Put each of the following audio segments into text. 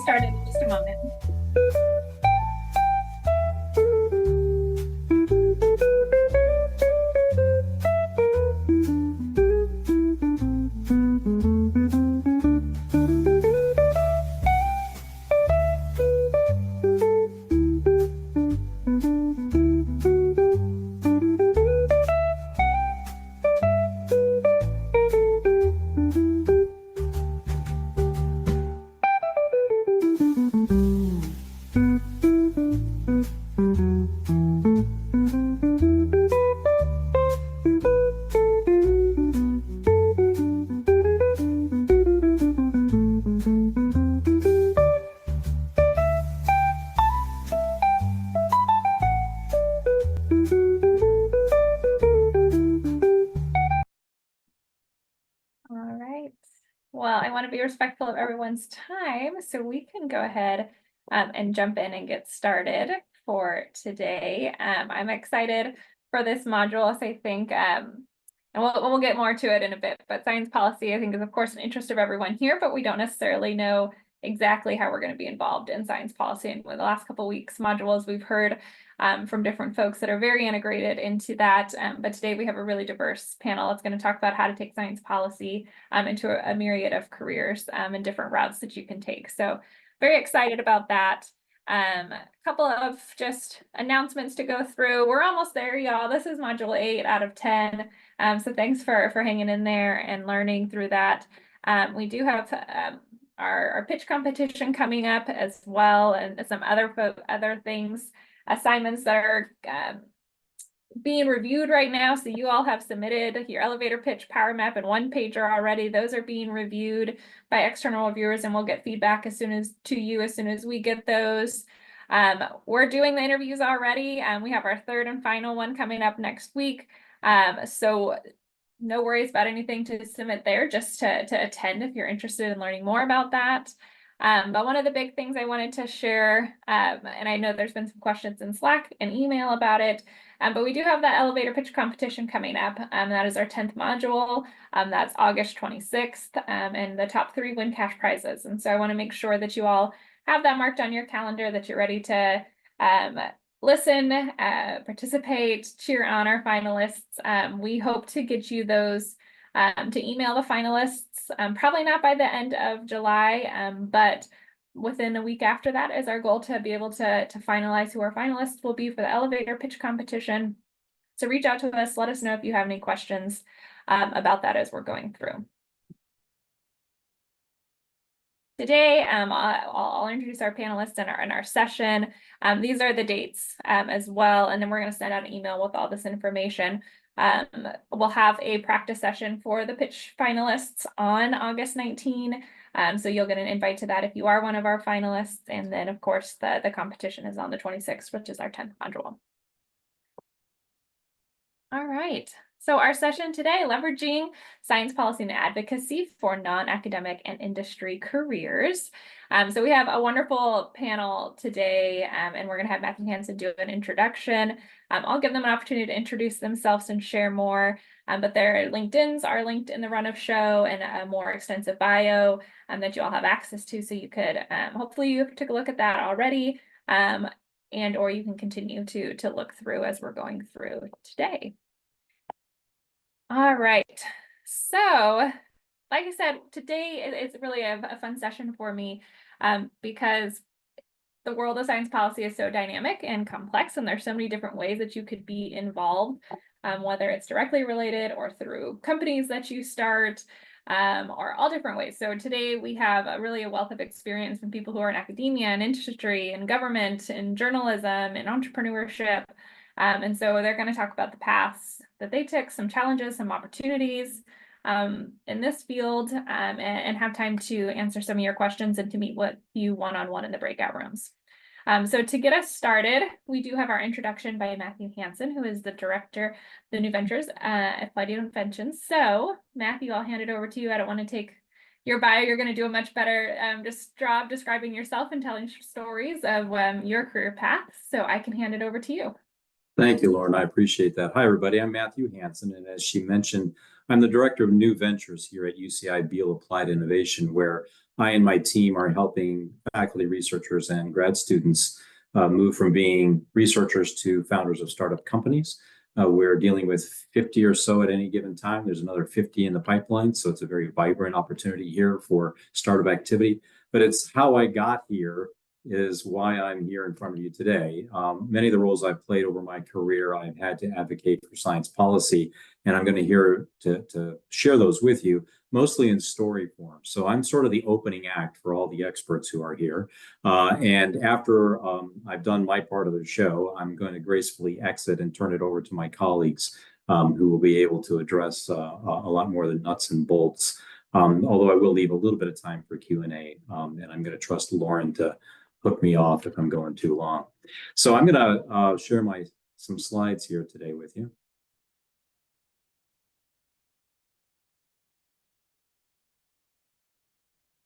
get started in just a moment. Well, I want to be respectful of everyone's time, so we can go ahead and jump in and get started for today. I'm excited for this module, as I think, and we'll get more to it in a bit, but science policy, I think, is of course an interest of everyone here, but we don't necessarily know exactly how we're going to be involved in science policy. And with the last couple of weeks modules, we've heard from different folks that are very integrated into that. But today we have a really diverse panel that's going to talk about how to take science policy into a myriad of careers and different routes that you can take. So very excited about that. A couple of just announcements to go through. We're almost there, y'all. This is module 8 out of 10. So thanks for hanging in there and learning through that. We do have our pitch competition coming up as well, and some other things, assignments that are being reviewed right now. So you all have submitted your elevator pitch, power map, and one pager already. Those are being reviewed by external reviewers, and we'll get feedback as soon as we get those. We're doing the interviews already. We have our third and final one coming up next week. So no worries about anything to submit there, just to attend if you're interested in learning more about that. But one of the big things I wanted to share, and I know there's been some questions in Slack and email about it, but we do have that elevator pitch competition coming up. That is our 10th module. That's August 26th, and the top 3 win cash prizes. And so I want to make sure that you all have that marked on your calendar, that you're ready to listen, participate, cheer on our finalists. We hope to get you those to email the finalists, probably not by the end of July, but within a week after that is our goal, to be able to finalize who our finalists will be for the elevator pitch competition. So reach out to us, let us know if you have any questions about that as we're going through. Today, I'll introduce our panelists in our session. These are the dates as well, and then we're going to send out an email with all this information. We'll have a practice session for the pitch finalists on August 19. So you'll get an invite to that if you are one of our finalists. And then, of course, the competition is on the 26th, which is our 10th module. All right. So our session today, leveraging science policy and advocacy for non-academic and industry careers. So we have a wonderful panel today, and we're going to have Matthew Hanson do an introduction. I'll give them an opportunity to introduce themselves and share more, but their LinkedIns are linked in the run of show, and a more extensive bio that you all have access to. So you could, hopefully you took a look at that already, and or you can continue to look through as we're going through today. All right, so like I said, today is really a fun session for me because the world of science policy is so dynamic and complex, and there's so many different ways that you could be involved, whether it's directly related or through companies that you start, or all different ways. So today we have really a wealth of experience from people who are in academia and industry and government and journalism and entrepreneurship. And so they're going to talk about the paths that they took, some challenges, some opportunities in this field, and have time to answer some of your questions and to meet with you one-on-one in the breakout rooms. So to get us started, we do have our introduction by Matthew Hanson, who is the director of the New Ventures at Applied Inventions. So Matthew, I'll hand it over to you. I don't want to take your bio. You're going to do a much better job describing yourself and telling stories of your career path. So I can hand it over to you. Thank you, Lauren. I appreciate that. Hi, everybody. I'm Matthew Hanson, and as she mentioned, I'm the director of New Ventures here at UCI Beall Applied Innovation, where I and my team are helping faculty, researchers, and grad students move from being researchers to founders of startup companies. We're dealing with 50 or so at any given time. There's another 50 in the pipeline, so it's a very vibrant opportunity here for startup activity. But it's how I got here is why I'm here in front of you today. Many of the roles I've played over my career, I've had to advocate for science policy, and I'm going to here to share those with you, mostly in story form. So I'm sort of the opening act for all the experts who are here. And after I've done my part of the show, I'm going to gracefully exit and turn it over to my colleagues who will be able to address a lot more than nuts and bolts. Although I will leave a little bit of time for Q&A, and I'm going to trust Lauren to hook me off if I'm going too long. So I'm going to share some slides here today with you.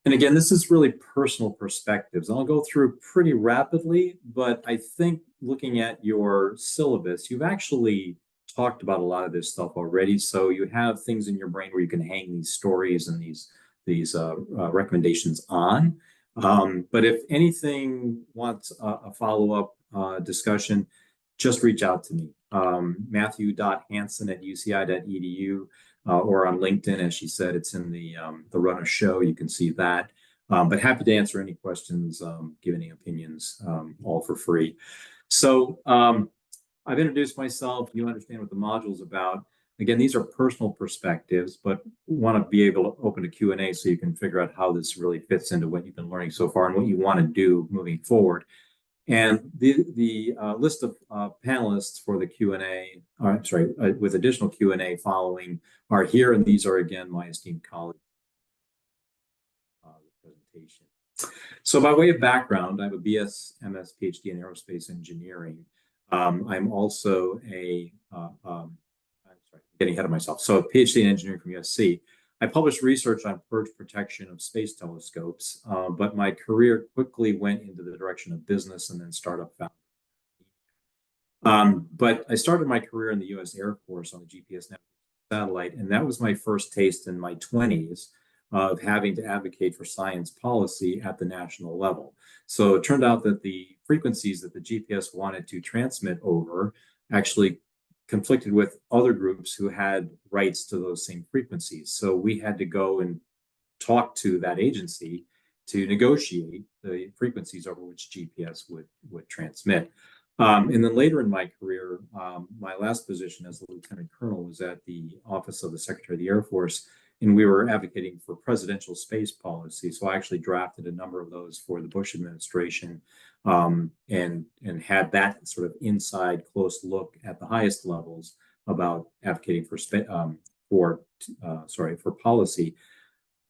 And again, this is really personal perspectives. I'll go through pretty rapidly, but I think looking at your syllabus, you've actually talked about a lot of this stuff already. So you have things in your brain where you can hang these stories and these recommendations on. But if anything wants a follow-up discussion, just reach out to me. Matthew.Hanson@uci.edu or on LinkedIn, as she said, it's in the run of show. You can see that. But happy to answer any questions, give any opinions, all for free. So I've introduced myself. You understand what the module is about. Again, these are personal perspectives, but want to be able to open a Q&A so you can figure out how this really fits into what you've been learning so far and what you want to do moving forward. And the list of panelists for the Q&A, with additional Q&A following are here, and these are, again, my esteemed colleagues. Presentation. So by way of background, I have a BS, MS, PhD in aerospace engineering. I'm also getting ahead of myself. So a PhD in engineering from USC. I published research on purge protection of space telescopes, but my career quickly went into the direction of business and then startup founding. But I started my career in the U.S. Air Force on the GPS satellite, and that was my first taste in my 20s of having to advocate for science policy at the national level. So it turned out that the frequencies that the GPS wanted to transmit over actually conflicted with other groups who had rights to those same frequencies. So we had to go and talk to that agency to negotiate the frequencies over which GPS would transmit. And then later in my career, my last position as a lieutenant colonel was at the Office of the Secretary of the Air Force, and we were advocating for presidential space policy. So I actually drafted a number of those for the Bush administration, and had that sort of inside close look at the highest levels about advocating for policy,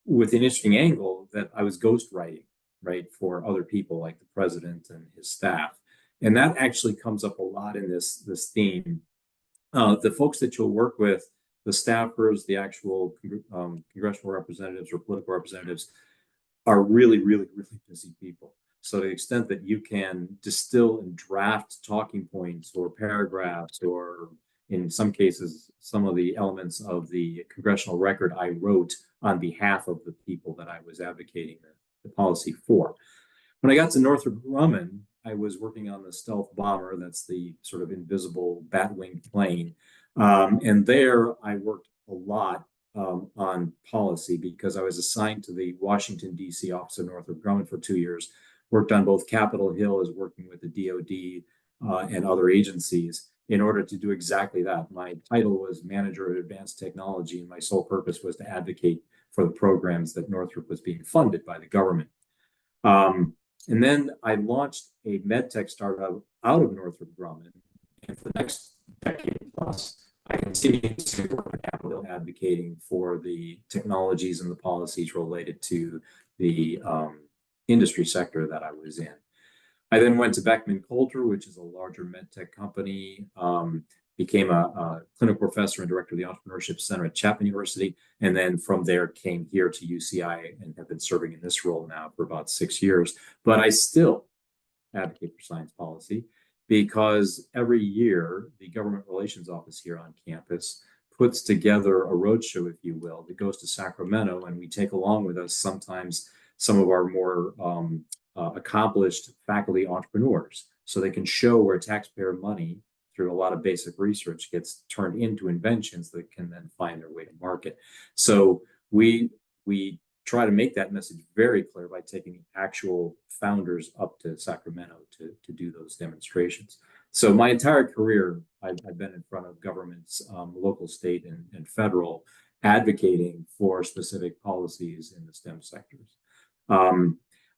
with an interesting angle that I was ghostwriting, right, for other people like the president and his staff. And that actually comes up a lot in this theme. The folks that you'll work with, the staffers, the actual congressional representatives or political representatives, are really, really, really busy people. So to the extent that you can distill and draft talking points or paragraphs, or in some cases, some of the elements of the congressional record I wrote on behalf of the people that I was advocating the policy for. When I got to Northrop Grumman, I was working on the stealth bomber. That's the sort of invisible bat-wing plane. And there I worked a lot on policy because I was assigned to the Washington, D.C. office of Northrop Grumman for 2 years, worked on both Capitol Hill as working with the DOD and other agencies in order to do exactly that. My title was Manager of Advanced Technology, and my sole purpose was to advocate for the programs that Northrop was being funded by the government. And then I launched a medtech startup out of Northrop Grumman. And for the next decade plus, I continued to work on Capitol Hill advocating for the technologies and the policies related to the industry sector that I was in. I then went to Beckman Coulter, which is a larger medtech company, became a clinical professor and director of the Entrepreneurship Center at Chapman University. And then from there came here to UCI and have been serving in this role now for about 6 years. But I still advocate for science policy because every year the Government Relations Office here on campus puts together a roadshow, if you will, that goes to Sacramento, and we take along with us sometimes some of our more accomplished faculty entrepreneurs, so they can show where taxpayer money through a lot of basic research gets turned into inventions that can then find their way to market. So we try to make that message very clear by taking actual founders up to Sacramento to do those demonstrations. So my entire career, I've been in front of governments, local, state, and federal, advocating for specific policies in the STEM sectors.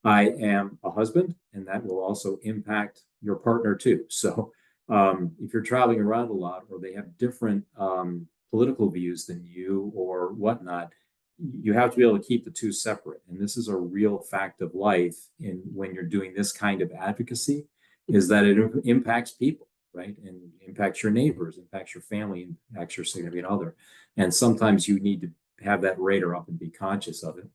I am a husband, and that will also impact your partner too. So if you're traveling around a lot, or they have different political views than you or whatnot, you have to be able to keep the two separate. And this is a real fact of life when you're doing this kind of advocacy, is that it impacts people, right? And impacts your neighbors, impacts your family, impacts your significant other. And sometimes you need to have that radar up and be conscious of it.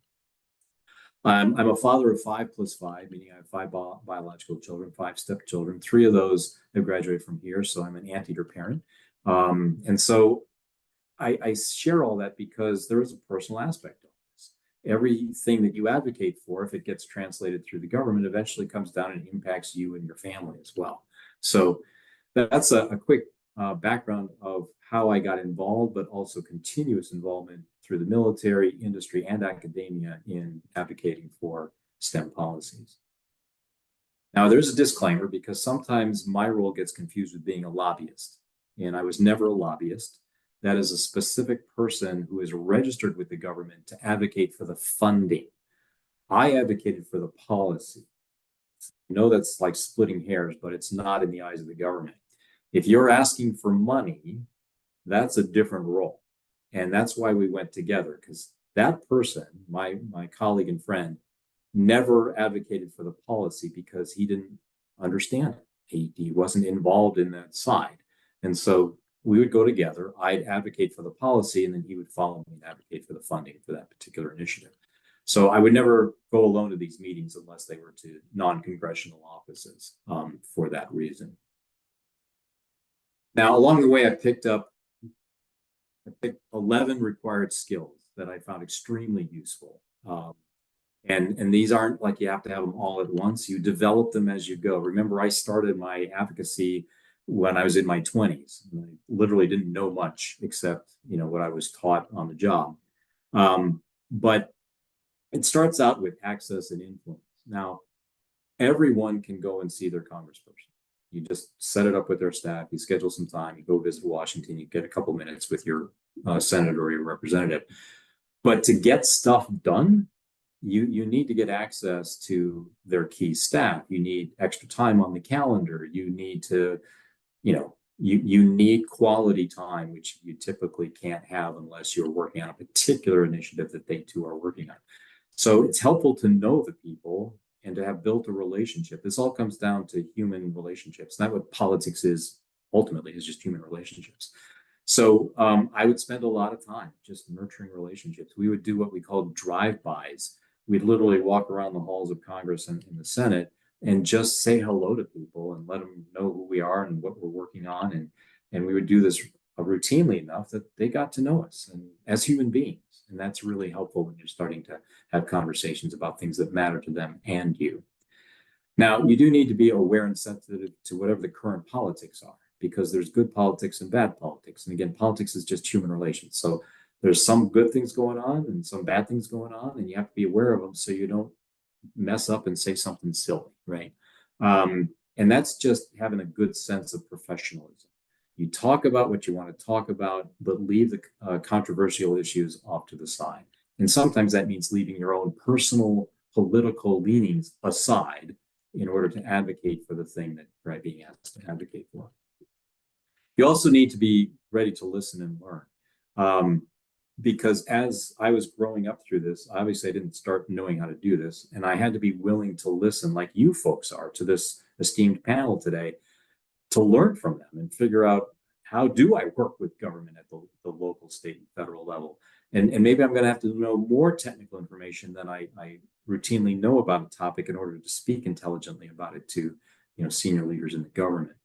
I'm a father of 5 plus 5, meaning I have 5 biological children, 5 stepchildren. 3 of those have graduated from here, so I'm an anteater parent. And so I share all that because there is a personal aspect of this. Everything that you advocate for, if it gets translated through the government, eventually comes down and impacts you and your family as well. So that's a quick background of how I got involved, but also continuous involvement through the military, industry, and academia in advocating for STEM policies. Now, there's a disclaimer, because sometimes my role gets confused with being a lobbyist, and I was never a lobbyist. That is a specific person who is registered with the government to advocate for the funding. I advocated for the policy. I know that's like splitting hairs, but it's not in the eyes of the government. If you're asking for money, that's a different role. And that's why we went together, because that person, my colleague and friend, never advocated for the policy because he didn't understand it. He wasn't involved in that side. And so we would go together. I'd advocate for the policy, and then he would follow me and advocate for the funding for that particular initiative. So I would never go alone to these meetings unless they were to non-congressional offices for that reason. Now, along the way, I picked 11 required skills that I found extremely useful. And these aren't like you have to have them all at once. You develop them as you go. Remember, I started my advocacy when I was in my 20s. And I literally didn't know much except, what I was taught on the job. But it starts out with access and influence. Now, everyone can go and see their congressperson. You just set it up with their staff. You schedule some time. You go visit Washington. You get a couple minutes with your senator or your representative. But to get stuff done, you need to get access to their key staff. You need extra time on the calendar. You need to, you need quality time, which you typically can't have unless you're working on a particular initiative that they too are working on. So it's helpful to know the people and to have built a relationship. This all comes down to human relationships. Not what politics is ultimately, is just human relationships. So I would spend a lot of time just nurturing relationships. We would do what we called drive-bys. We'd literally walk around the halls of Congress and in the Senate and just say hello to people and let them know who we are and what we're working on. And we would do this routinely enough that they got to know us and as human beings. And that's really helpful when you're starting to have conversations about things that matter to them and you. Now, you do need to be aware and sensitive to whatever the current politics are, because there's good politics and bad politics. And again, politics is just human relations. So there's some good things going on and some bad things going on, and you have to be aware of them so you don't mess up and say something silly, right? And that's just having a good sense of professionalism. You talk about what you want to talk about, but leave the controversial issues off to the side. And sometimes that means leaving your own personal political leanings aside in order to advocate for the thing that you're being asked to advocate for. You also need to be ready to listen and learn. Because as I was growing up through this, obviously I didn't start knowing how to do this, and I had to be willing to listen, like you folks are, to this esteemed panel today, to learn from them and figure out, how do I work with government at the local, state, and federal level? And maybe I'm going to have to know more technical information than I routinely know about a topic in order to speak intelligently about it to senior leaders in the government.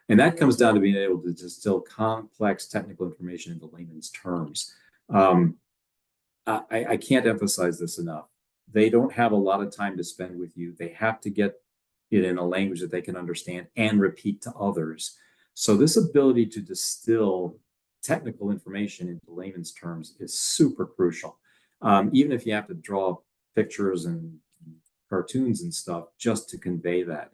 And that comes down to being able to distill complex technical information into layman's terms. I can't emphasize this enough. they don't have a lot of time to spend with you. They have to get it in a language that they can understand and repeat to others. So this ability to distill technical information into layman's terms is super crucial. Even if you have to draw pictures and cartoons and stuff just to convey that.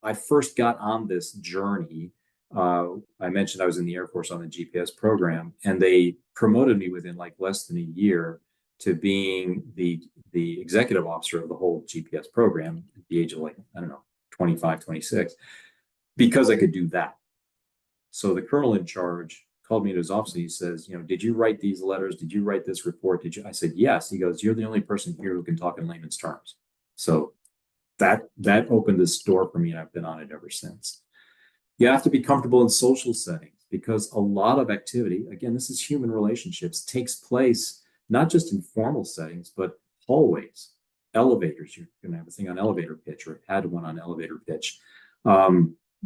I first got on this journey. I mentioned I was in the Air Force on the GPS program, and they promoted me within like less than a year to being the executive officer of the whole GPS program at the age of like, I don't know, 25, 26, because I could do that. So the colonel in charge called me to his office and he says, did you write these letters? Did you write this report? Did you? I said, yes. He goes, you're the only person here who can talk in layman's terms. So that opened this door for me, and I've been on it ever since. You have to be comfortable in social settings because a lot of activity, again, this is human relationships, takes place not just in formal settings, but hallways, elevators. You're going to have a thing on elevator pitch, or had one on elevator pitch.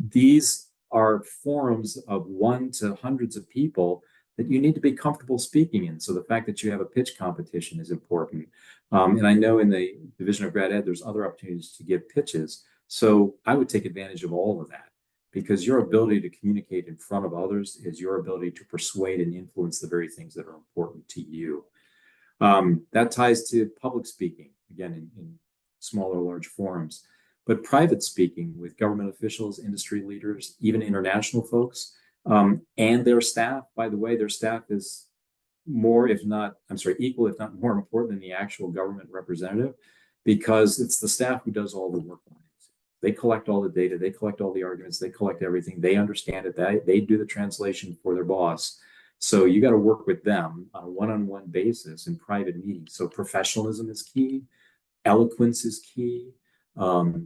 These are forums of 1 to hundreds of people that you need to be comfortable speaking in. So the fact that you have a pitch competition is important. And I know in the Division of Grad Ed, there's other opportunities to give pitches. So I would take advantage of all of that, because your ability to communicate in front of others is your ability to persuade and influence the very things that are important to you. That ties to public speaking, again, in small or large forums. But private speaking with government officials, industry leaders, even international folks, and their staff. By the way, their staff is equal, if not more important than the actual government representative, because it's the staff who does all the work. They collect all the data, they collect all the arguments, they collect everything, they understand it, they do the translation for their boss. So you got to work with them on a one-on-one basis in private meetings. So professionalism is key, eloquence is key,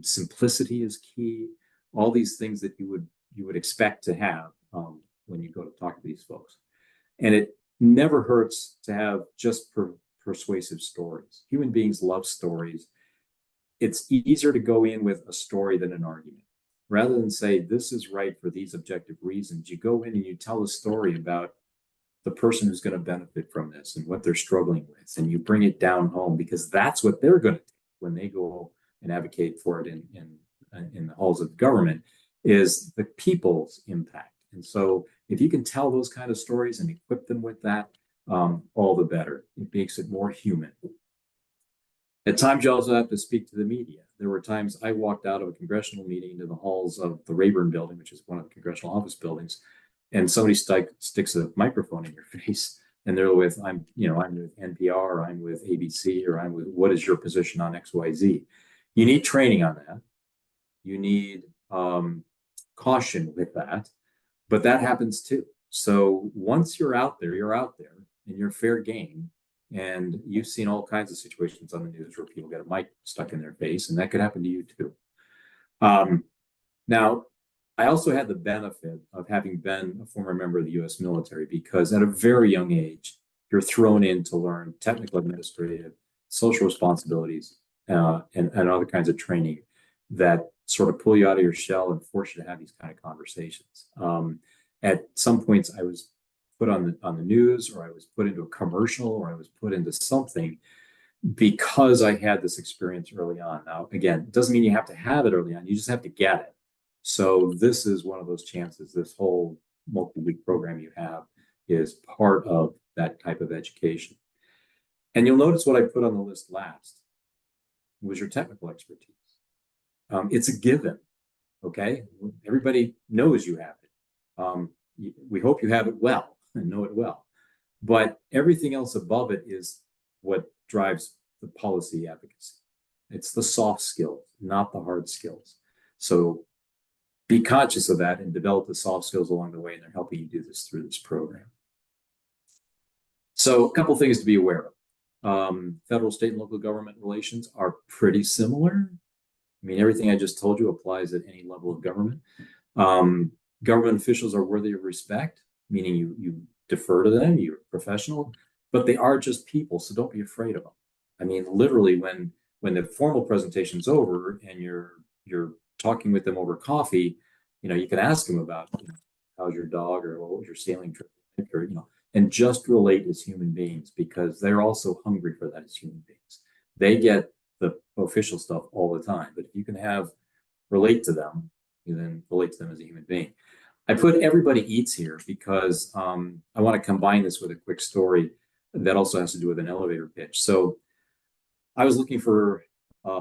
simplicity is key, all these things that you would expect to have when you go to talk to these folks. And it never hurts to have just persuasive stories. Human beings love stories. It's easier to go in with a story than an argument. Rather than say, this is right for these objective reasons, you go in and you tell a story about the person who's going to benefit from this and what they're struggling with. And you bring it down home, because that's what they're going to take when they go and advocate for it in the halls of government, is the people's impact. And so if you can tell those kind of stories and equip them with that, all the better. It makes it more human. At times, you also have to speak to the media. There were times I walked out of a congressional meeting into the halls of the Rayburn building, which is one of the congressional office buildings, and somebody sticks a microphone in your face, and they're with, I'm with NPR, I'm with ABC, or I'm with, what is your position on XYZ? You need training on that. You need caution with that, but that happens too. So once you're out there, and you're fair game. And you've seen all kinds of situations on the news where people get a mic stuck in their face, and that could happen to you too. Now, I also had the benefit of having been a former member of the U.S. military, because at a very young age, you're thrown in to learn technical, administrative, social responsibilities, and other kinds of training that sort of pull you out of your shell and force you to have these kind of conversations. At some points, I was put on the news, or I was put into a commercial, or I was put into something because I had this experience early on. Now, again, it doesn't mean you have to have it early on. You just have to get it. So this is one of those chances. This whole multi-week program you have is part of that type of education. And you'll notice what I put on the list last was your technical expertise. It's a given, okay? Everybody knows you have it. We hope you have it well and know it well. But everything else above it is what drives the policy advocacy. It's the soft skills, not the hard skills. So be conscious of that and develop the soft skills along the way, and they're helping you do this through this program. So a couple things to be aware of. Federal, state, and local government relations are pretty similar. I mean, everything I just told you applies at any level of government. Government officials are worthy of respect, meaning you defer to them, you're professional, but they are just people, so don't be afraid of them. I mean, literally, when the formal presentation's over and you're talking with them over coffee, you can ask them about, how's your dog, or what was your sailing trip, or and just relate as human beings, because they're also hungry for that as human beings. They get the official stuff all the time, but if you can relate to them, you then relate to them as a human being. I put everybody eats here because I want to combine this with a quick story that also has to do with an elevator pitch. So I was looking for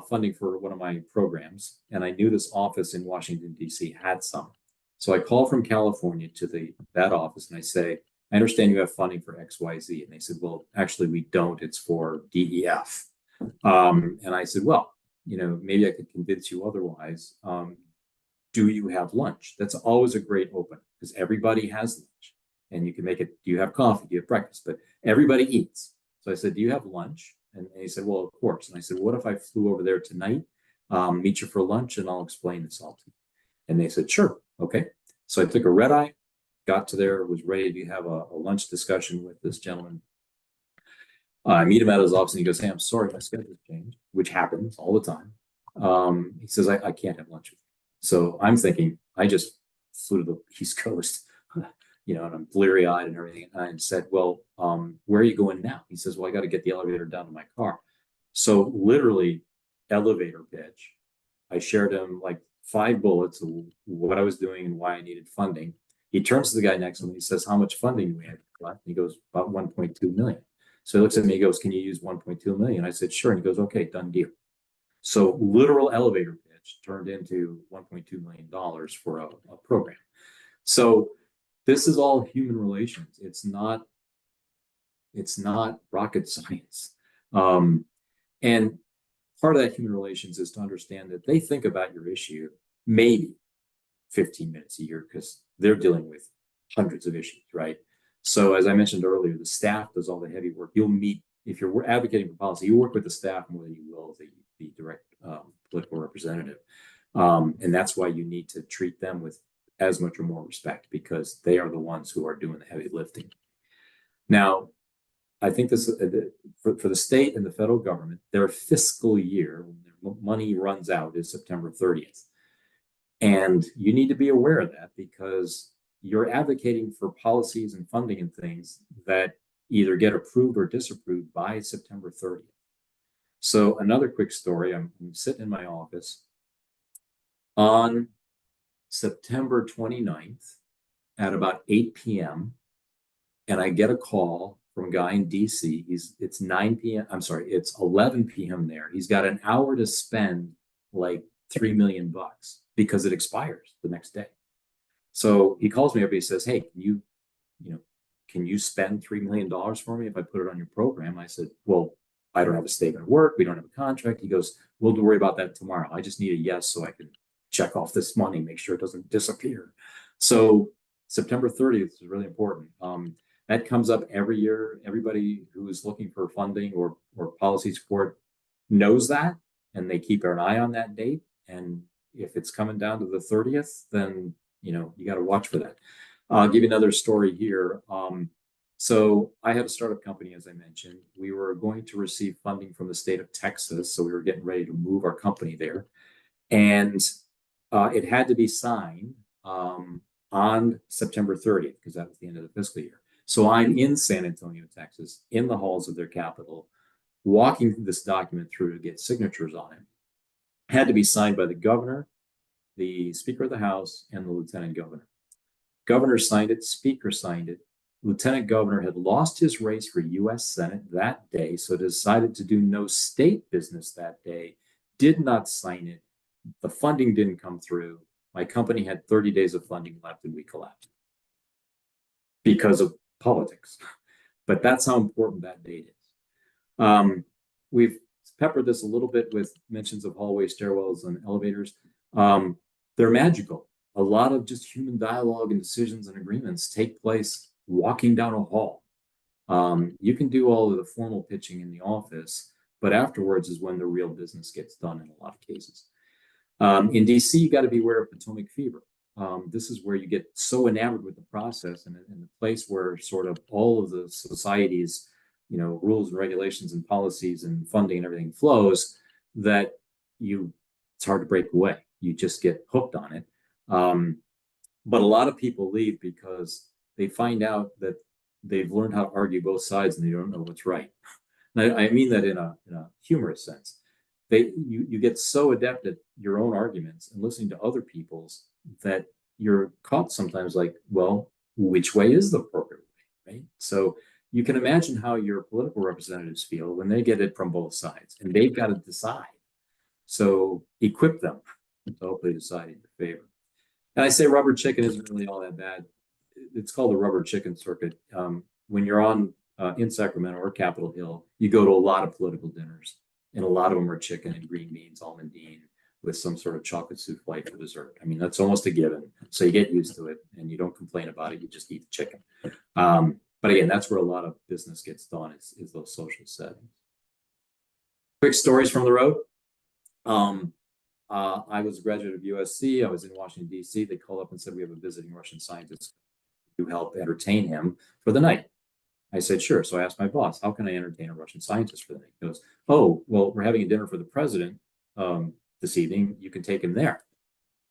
funding for one of my programs, and I knew this office in Washington, D.C. had some. So I call from California to that office, and I say, I understand you have funding for XYZ. And they said, well, actually, we don't. It's for DEF. And I said, well, maybe I could convince you otherwise. Do you have lunch? That's always a great open, because everybody has lunch, and you can make it. Do you have coffee? Do you have breakfast? But everybody eats. So I said, do you have lunch? And he said, well, of course. And I said, what if I flew over there tonight, meet you for lunch, and I'll explain this all to you? And they said, sure. Okay. So I took a red eye, got to there, was ready to have a lunch discussion with this gentleman. I meet him at his office, and he goes, hey, I'm sorry, my schedule's changed, which happens all the time. He says, I can't have lunch with you. So I'm thinking, I just flew to the East Coast, and I'm bleary-eyed and everything. And I said, well, where are you going now? He says, well, I got to get the elevator down to my car. So literally, elevator pitch. I shared him like 5 bullets of what I was doing and why I needed funding. He turns to the guy next to him and he says, how much funding do we have left? And he goes, about 1.2 million. So he looks at me, he goes, can you use 1.2 million? I said, sure. And he goes, okay, done deal. So literal elevator pitch turned into $1.2 million for a program. So this is all human relations. It's not rocket science. And part of that human relations is to understand that they think about your issue maybe 15 minutes a year, because they're dealing with hundreds of issues, right? So as I mentioned earlier, the staff does all the heavy work. You'll meet, if you're advocating for policy, you work with the staff more than you will the direct political representative. And that's why you need to treat them with as much or more respect, because they are the ones who are doing the heavy lifting. Now, I think this for the state and the federal government, their fiscal year, when their money runs out, is September 30th. And you need to be aware of that, because you're advocating for policies and funding and things that either get approved or disapproved by September 30th. So another quick story, I'm sitting in my office on September 29th at about 8 p.m. and I get a call from a guy in DC. It's 9 p.m. I'm sorry, it's 11 p.m. there. He's got an hour to spend like $3 million because it expires the next day. So he calls me up. He says, hey, can you spend $3 million for me if I put it on your program? I said, well, I don't have a statement of work. We don't have a contract. He goes, we'll worry about that tomorrow. I just need a yes so I can check off this money, make sure it doesn't disappear. So September 30th is really important. That comes up every year. Everybody who is looking for funding or policy support knows that, and they keep an eye on that date. And if it's coming down to the 30th, then you got to watch for that. I'll give you another story here. So I had a startup company, as I mentioned. We were going to receive funding from the state of Texas, so we were getting ready to move our company there. And it had to be signed on September 30th, because that was the end of the fiscal year. So I'm in San Antonio, Texas, in the halls of their capital, walking this document through to get signatures on it. It had to be signed by the governor, the Speaker of the House, and the Lieutenant Governor. Governor signed it, Speaker signed it. Lieutenant Governor had lost his race for U.S. Senate that day, so decided to do no state business that day, did not sign it. The funding didn't come through. My company had 30 days of funding left, and we collapsed because of politics. But that's how important that date is. We've peppered this a little bit with mentions of hallway stairwells and elevators. They're magical. A lot of just human dialogue and decisions and agreements take place walking down a hall. You can do all of the formal pitching in the office, but afterwards is when the real business gets done in a lot of cases. In DC, you got to be aware of Potomac fever. This is where you get so enamored with the process and the place where sort of all of the society's, rules and regulations and policies and funding and everything flows, that it's hard to break away. You just get hooked on it. But a lot of people leave because they find out that they've learned how to argue both sides and they don't know what's right. And I mean that in a humorous sense. You get so adept at your own arguments and listening to other people's that you're caught sometimes like, well, which way is the appropriate way, right? So you can imagine how your political representatives feel when they get it from both sides and they've got to decide. So equip them to hopefully decide in your favor. And I say rubber chicken isn't really all that bad. It's called the rubber chicken circuit. When you're on in Sacramento or Capitol Hill, you go to a lot of political dinners, and a lot of them are chicken and green beans, almondine, with some sort of chocolate souffle for dessert. I mean, that's almost a given. So you get used to it and you don't complain about it. You just eat the chicken. But again, that's where a lot of business gets done is those social settings. Quick stories from the road. I was a graduate of USC. I was in Washington, D.C. They called up and said, we have a visiting Russian scientist to help entertain him for the night. I said, sure. So I asked my boss, how can I entertain a Russian scientist for the night? He goes, oh, well, we're having a dinner for the president this evening. You can take him there.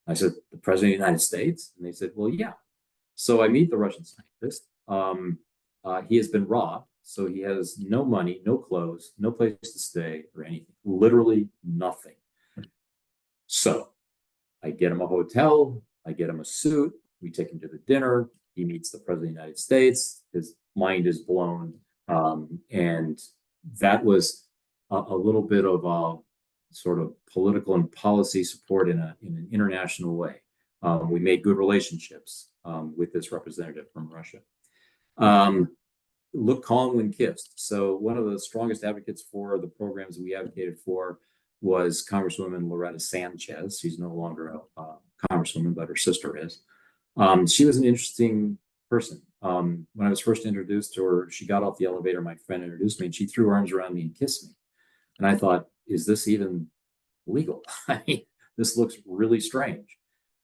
I said, the president of the United States? And they said, well, yeah. So I meet the Russian scientist. He has been robbed. So he has no money, no clothes, no place to stay or anything, literally nothing. So I get him a hotel, I get him a suit, we take him to the dinner, he meets the president of the United States, his mind is blown. And that was a little bit of a sort of political and policy support in an international way. We made good relationships with this representative from Russia. Look calm when kissed. So one of the strongest advocates for the programs we advocated for was Congresswoman Loretta Sanchez. She's no longer a congresswoman, but her sister is. She was an interesting person. When I was first introduced to her, she got off the elevator, my friend introduced me, and she threw her arms around me and kissed me. And I thought, is this even legal? I mean, this looks really strange.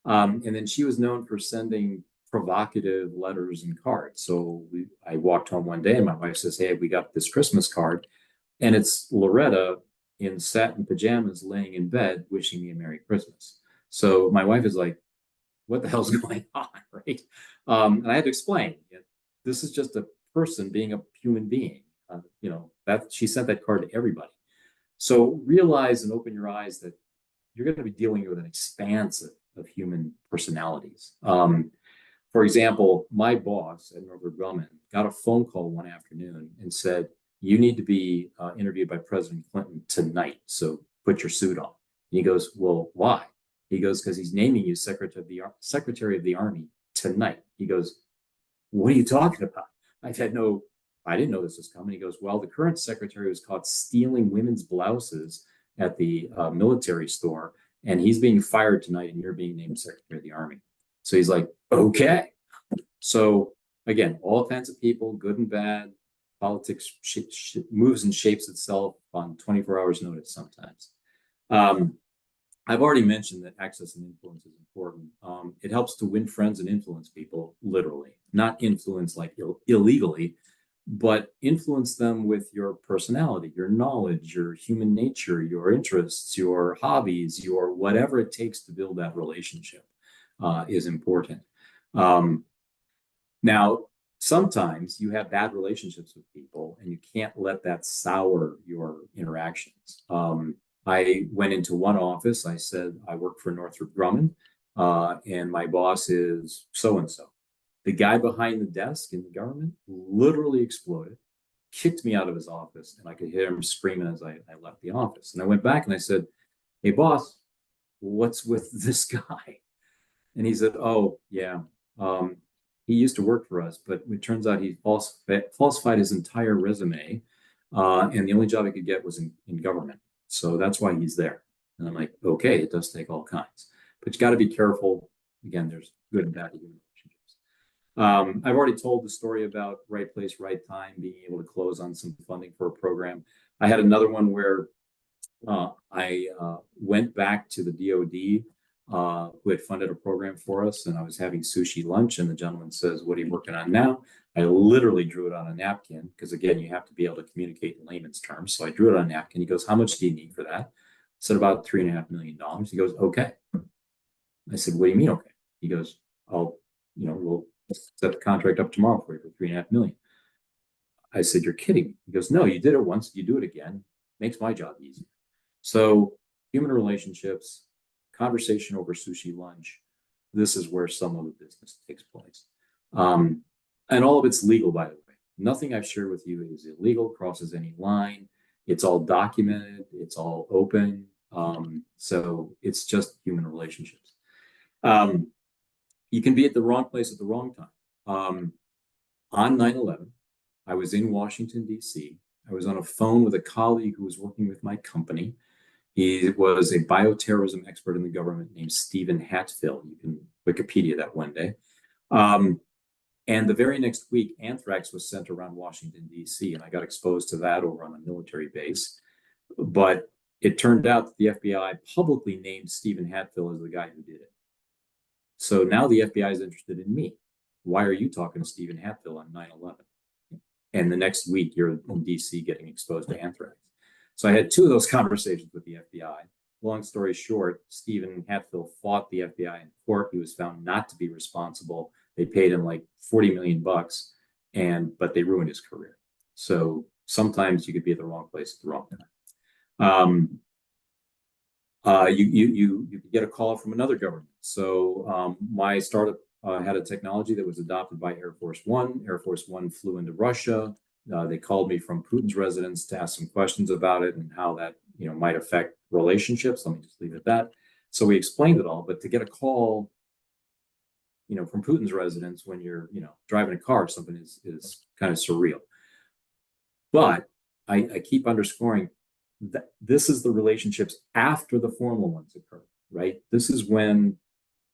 And then she was known for sending provocative letters and cards. So I walked home one day and my wife says, hey, we got this Christmas card. And it's Loretta in satin pajamas laying in bed wishing me a Merry Christmas. So my wife is like, what the hell's going on, right? And I had to explain, this is just a person being a human being. That she sent that card to everybody. So realize and open your eyes that you're going to be dealing with an expanse of human personalities. For example, my boss at Northrop Grumman got a phone call one afternoon and said, you need to be interviewed by President Clinton tonight, so put your suit on. And he goes, well, why? He goes, because he's naming you Secretary of the Army tonight. He goes, what are you talking about? I didn't know this was coming. He goes, well, the current secretary was caught stealing women's blouses at the military store, and he's being fired tonight, and you're being named Secretary of the Army. So he's like, okay. So again, all kinds of people, good and bad. Politics moves and shapes itself on 24 hours notice sometimes. I've already mentioned that access and influence is important. It helps to win friends and influence people, literally. Not influence like illegally, but influence them with your personality, your knowledge, your human nature, your interests, your hobbies, your whatever it takes to build that relationship is important. Now, sometimes you have bad relationships with people and you can't let that sour your interactions. I went into one office, I said, I work for Northrop Grumman, and my boss is so-and-so. The guy behind the desk in the government literally exploded, kicked me out of his office, and I could hear him screaming as I left the office. And I went back and I said, hey, boss, what's with this guy? And he said, oh, yeah, he used to work for us, but it turns out he falsified his entire resume, and the only job he could get was in government. So that's why he's there. And I'm like, okay, it does take all kinds. But you got to be careful. Again, there's good and bad human relationships. I've already told the story about right place, right time, being able to close on some funding for a program. I had another one where I went back to the DOD who had funded a program for us, and I was having sushi lunch, and the gentleman says, what are you working on now? I literally drew it on a napkin, because again, you have to be able to communicate in layman's terms. So I drew it on a napkin. He goes, how much do you need for that? I said, about $3.5 million. He goes, okay. I said, what do you mean, okay? He goes, we'll set the contract up tomorrow for you for $3.5 million. I said, "You're kidding me." He goes, "No, you did it once, you do it again. Makes my job easier." So human relationships, conversation over sushi lunch, this is where some of the business takes place. And all of it's legal, by the way. Nothing I've shared with you is illegal, crosses any line. It's all documented, it's all open. So it's just human relationships. You can be at the wrong place at the wrong time. On 9/11, I was in Washington, D.C. I was on a phone with a colleague who was working with my company. He was a bioterrorism expert in the government named Stephen Hatfield. You can Wikipedia that one day. And the very next week, anthrax was sent around Washington, D.C., and I got exposed to that over on a military base. But it turned out that the FBI publicly named Stephen Hatfield as the guy who did it. So now the FBI is interested in me. Why are you talking to Stephen Hatfield on 9/11? And the next week, you're in D.C. getting exposed to anthrax. So I had two of those conversations with the FBI. Long story short, Stephen Hatfield fought the FBI in court. He was found not to be responsible. They paid him like $40 million, but they ruined his career. So sometimes you could be at the wrong place at the wrong time. You could get a call from another government. So my startup had a technology that was adopted by Air Force One. Air Force One flew into Russia. They called me from Putin's residence to ask some questions about it and how that might affect relationships. Let me just leave it at that. So we explained it all. But to get a call, from Putin's residence when you're, driving a car or something is kind of surreal. But I keep underscoring that this is the relationships after the formal ones occur, right? This is when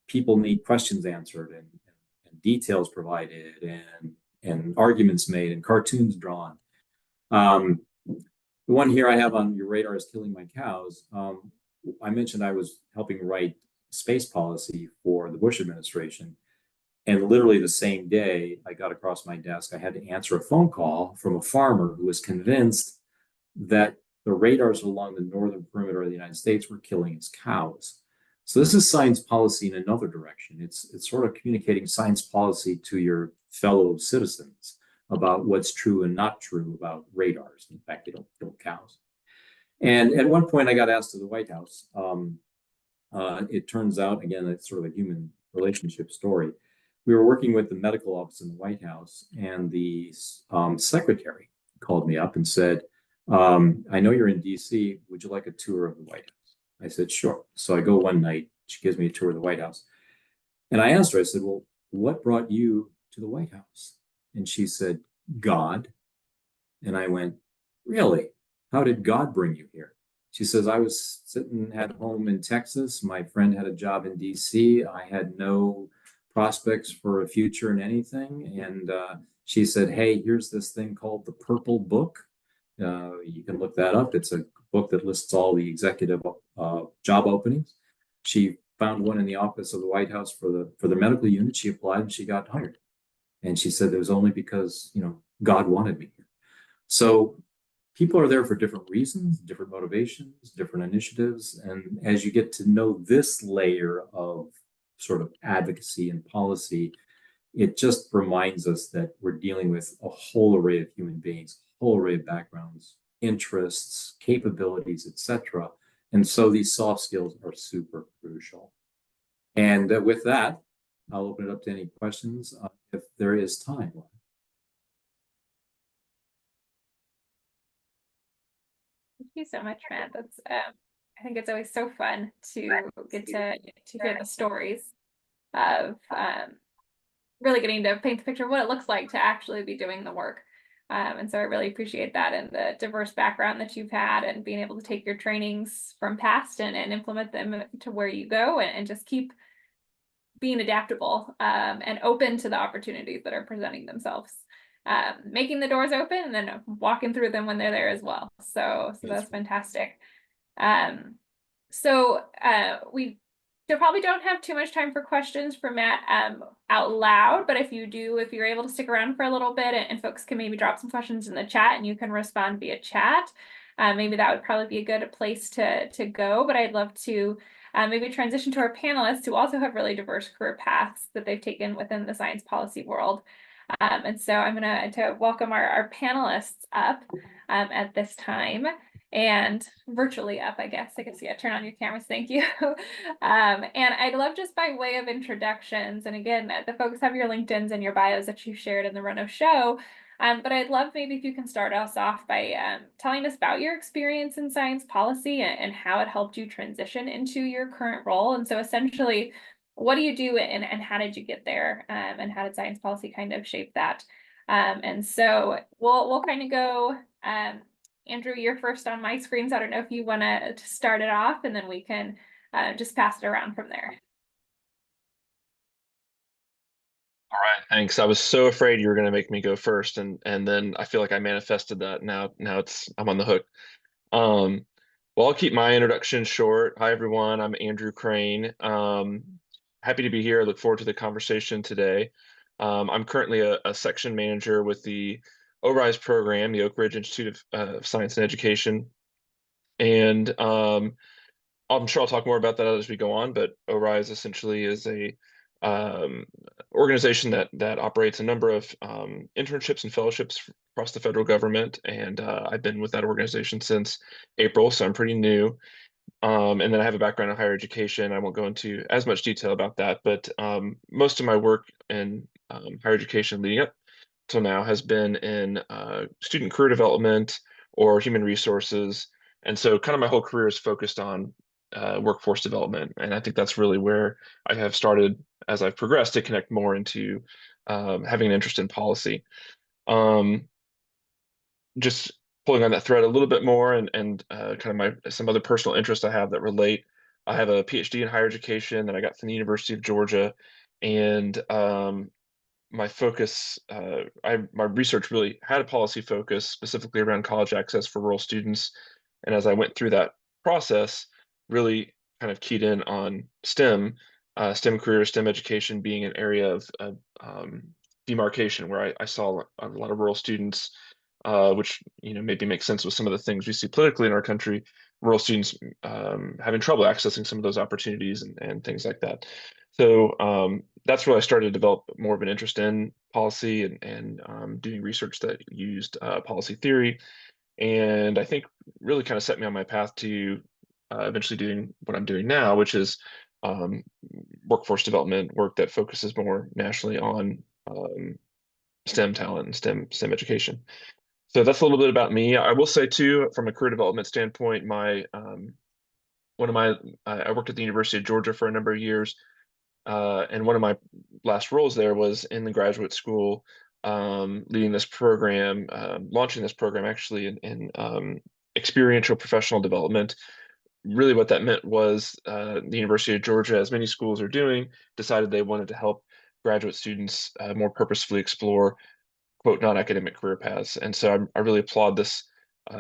people need questions answered and details provided and arguments made and cartoons drawn. The one here I have on your radar is Killing My Cows. I mentioned I was helping write space policy for the Bush administration. And literally the same day I got across my desk, I had to answer a phone call from a farmer who was convinced that the radars along the northern perimeter of the United States were killing his cows. So this is science policy in another direction. It's sort of communicating science policy to your fellow citizens about what's true and not true about radars. In fact, they don't kill cows. And at one point I got asked to the White House. It turns out, again, it's sort of a human relationship story. We were working with the medical office in the White House, and the secretary called me up and said, "I know you're in DC. Would you like a tour of the White House?" I said, "Sure." So I go one night. She gives me a tour of the White House. And I asked her, I said, "Well, what brought you to the White House?" And she said, "God." And I went, "Really? How did God bring you here?" She says, "I was sitting at home in Texas. My friend had a job in DC. I had no prospects for a future in anything." And she said, "Hey, here's this thing called the Purple Book. You can look that up. It's a book that lists all the executive job openings." She found one in the office of the White House for the medical unit. She applied and she got hired. And she said it was only because, God wanted me here. So people are there for different reasons, different motivations, different initiatives. And as you get to know this layer of sort of advocacy and policy, it just reminds us that we're dealing with a whole array of human beings, a whole array of backgrounds, interests, capabilities, etc. And so these soft skills are super crucial. And with that, I'll open it up to any questions if there is time. Thank you so much, Matt. That's I think it's always so fun to get to hear the stories of really getting to paint the picture of what it looks like to actually be doing the work. And so I really appreciate that and the diverse background that you've had and being able to take your trainings from past and implement them to where you go and just keep being adaptable and open to the opportunities that are presenting themselves. Making the doors open and then walking through them when they're there as well. So that's fantastic. We probably don't have too much time for questions for Matt out loud, but if you're able to stick around for a little bit and folks can maybe drop some questions in the chat and you can respond via chat, maybe that would probably be a good place to go. But I'd love to maybe transition to our panelists who also have really diverse career paths that they've taken within the science policy world. And so I'm going to welcome our panelists up at this time, and virtually up, I guess. Yeah, turn on your cameras. Thank you. And I'd love, just by way of introductions, and again, the folks have your LinkedIns and your bios that you shared in the run of show. But I'd love maybe if you can start us off by telling us about your experience in science policy and how it helped you transition into your current role. And so essentially, what do you do, and how did you get there? And how did science policy kind of shape that? And so we'll kind of go, Andrew, you're first on my screen, so I don't know if you want to start it off, and then we can just pass it around from there. All right, thanks. I was so afraid you were going to make me go first, and then I feel like I manifested that. Now I'm on the hook. Um, well, I'll keep my introduction short. Hi, everyone. I'm Andrew Crane. Happy to be here. I look forward to the conversation today. I'm currently a section manager with the ORISE program, the Oak Ridge Institute of Science and Education, and I'm sure I'll talk more about that as we go on, but ORISE essentially is a um, organization that operates a number of internships and fellowships across the federal government, and I've been with that organization since April, so I'm pretty new. And then I have a background in higher education. I won't go into as much detail about that, but most of my work in higher education leading up till now has been in student career development or human resources. And so kind of my whole career is focused on workforce development. And I think that's really where I have started as I've progressed to connect more into having an interest in policy. Um, just pulling on that thread a little bit more, and kind of some other personal interests I have that relate. I have a PhD in higher education that I got from the University of Georgia, and my focus, my research really had a policy focus specifically around college access for rural students. And as I went through that process, really kind of keyed in on STEM career, STEM education being an area of demarcation where I saw a lot of rural students, which maybe makes sense with some of the things we see politically in our country, rural students having trouble accessing some of those opportunities and things like that. So that's where I started to develop more of an interest in policy and doing research that used policy theory. And I think really kind of set me on my path to eventually doing what I'm doing now, which is um, workforce development work that focuses more nationally on STEM talent and STEM education. So that's a little bit about me. I will say too, from a career development standpoint, my one of my I worked at the University of Georgia for a number of years, and one of my last roles there was in the graduate school, leading this program, launching this program actually in experiential professional development. Really, what that meant was the University of Georgia, as many schools are doing, decided they wanted to help graduate students more purposefully explore quote non-academic career paths. And so I really applaud this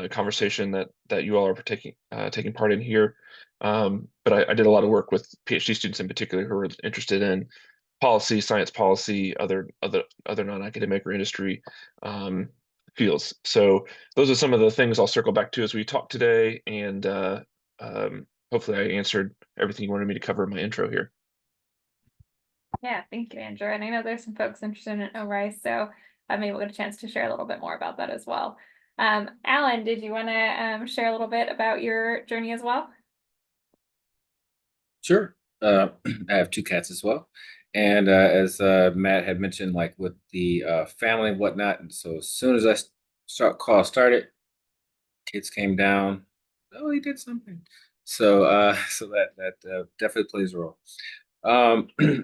conversation that you all are taking part in here. But I did a lot of work with PhD students in particular who are interested in policy, science policy, other non-academic or industry fields. So those are some of the things I'll circle back to as we talk today, and hopefully I answered everything you wanted me to cover in my intro here. Yeah, thank you, Andrew. And I know there's some folks interested in ORISE, so maybe we'll get a chance to share a little bit more about that as well. Alan, did you want to share a little bit about your journey as well? Sure. I have two cats as well. And as Matt had mentioned, like with the family and whatnot, and so as soon as I call started, kids came down. Oh, he did something. So so that definitely plays a role.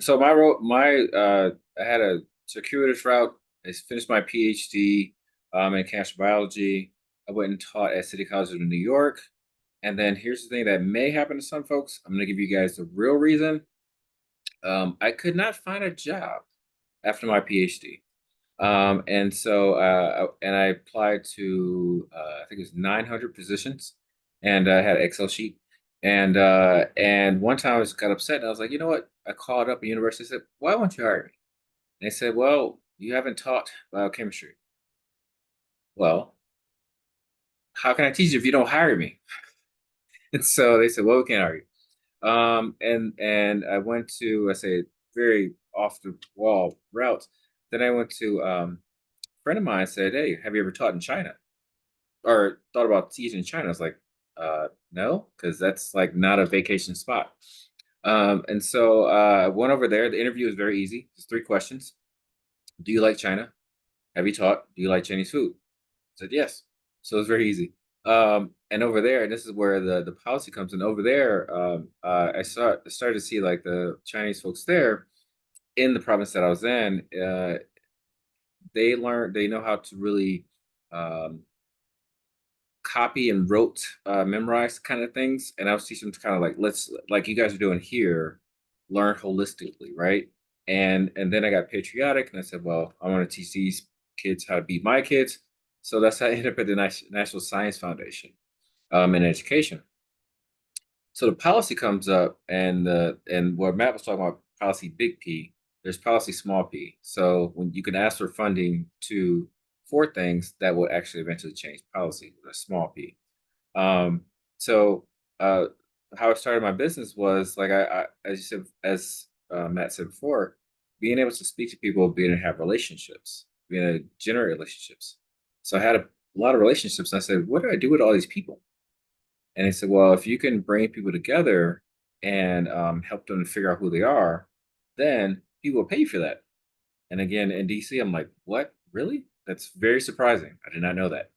So I had a circuitous route. I finished my PhD in cancer biology. I went and taught at City College of New York. And then here's the thing that may happen to some folks. I'm going to give you guys the real reason. I could not find a job after my PhD. And so I applied to I think it was 900 positions, and I had an Excel sheet. And one time I just got upset, and I was like, you know what? I called up a university and said, why won't you hire me? And they said, well, you haven't taught biochemistry. Well, how can I teach you if you don't hire me? And so they said, well, we can't hire you. And I went to, I say, very off the wall route then I went to a friend of mine said, "Hey, have you ever taught in China or thought about teaching in China?" I was like, no, because that's like not a vacation spot. And so I went over there. The interview was very easy. Just 3 questions. Do you like China? Have you taught? Do you like Chinese food? I said yes. So it's very easy. And over there, and this is where the policy comes in. Over there, I started to see like the Chinese folks there in the province that I was in. They know how to really copy and rote, memorize kind of things. And I was teaching them to kind of like, let's, like you guys are doing here, learn holistically, right? And then I got patriotic and I said, well, I want to teach these kids how to beat my kids. So that's how I ended up at the National Science Foundation in education. So the policy comes up, and what Matt was talking about, policy big P, there's policy small p. So when you can ask for funding for things that will actually eventually change policy, a small p. So how I started my business was like I as you said, as Matt said before, being able to speak to people, being able to have relationships, being able to generate relationships. So I had a lot of relationships, and I said, what do I do with all these people? And I said, well, if you can bring people together and help them to figure out who they are, then people will pay you for that. And again, in DC, I'm like, what? Really? That's very surprising. I did not know that.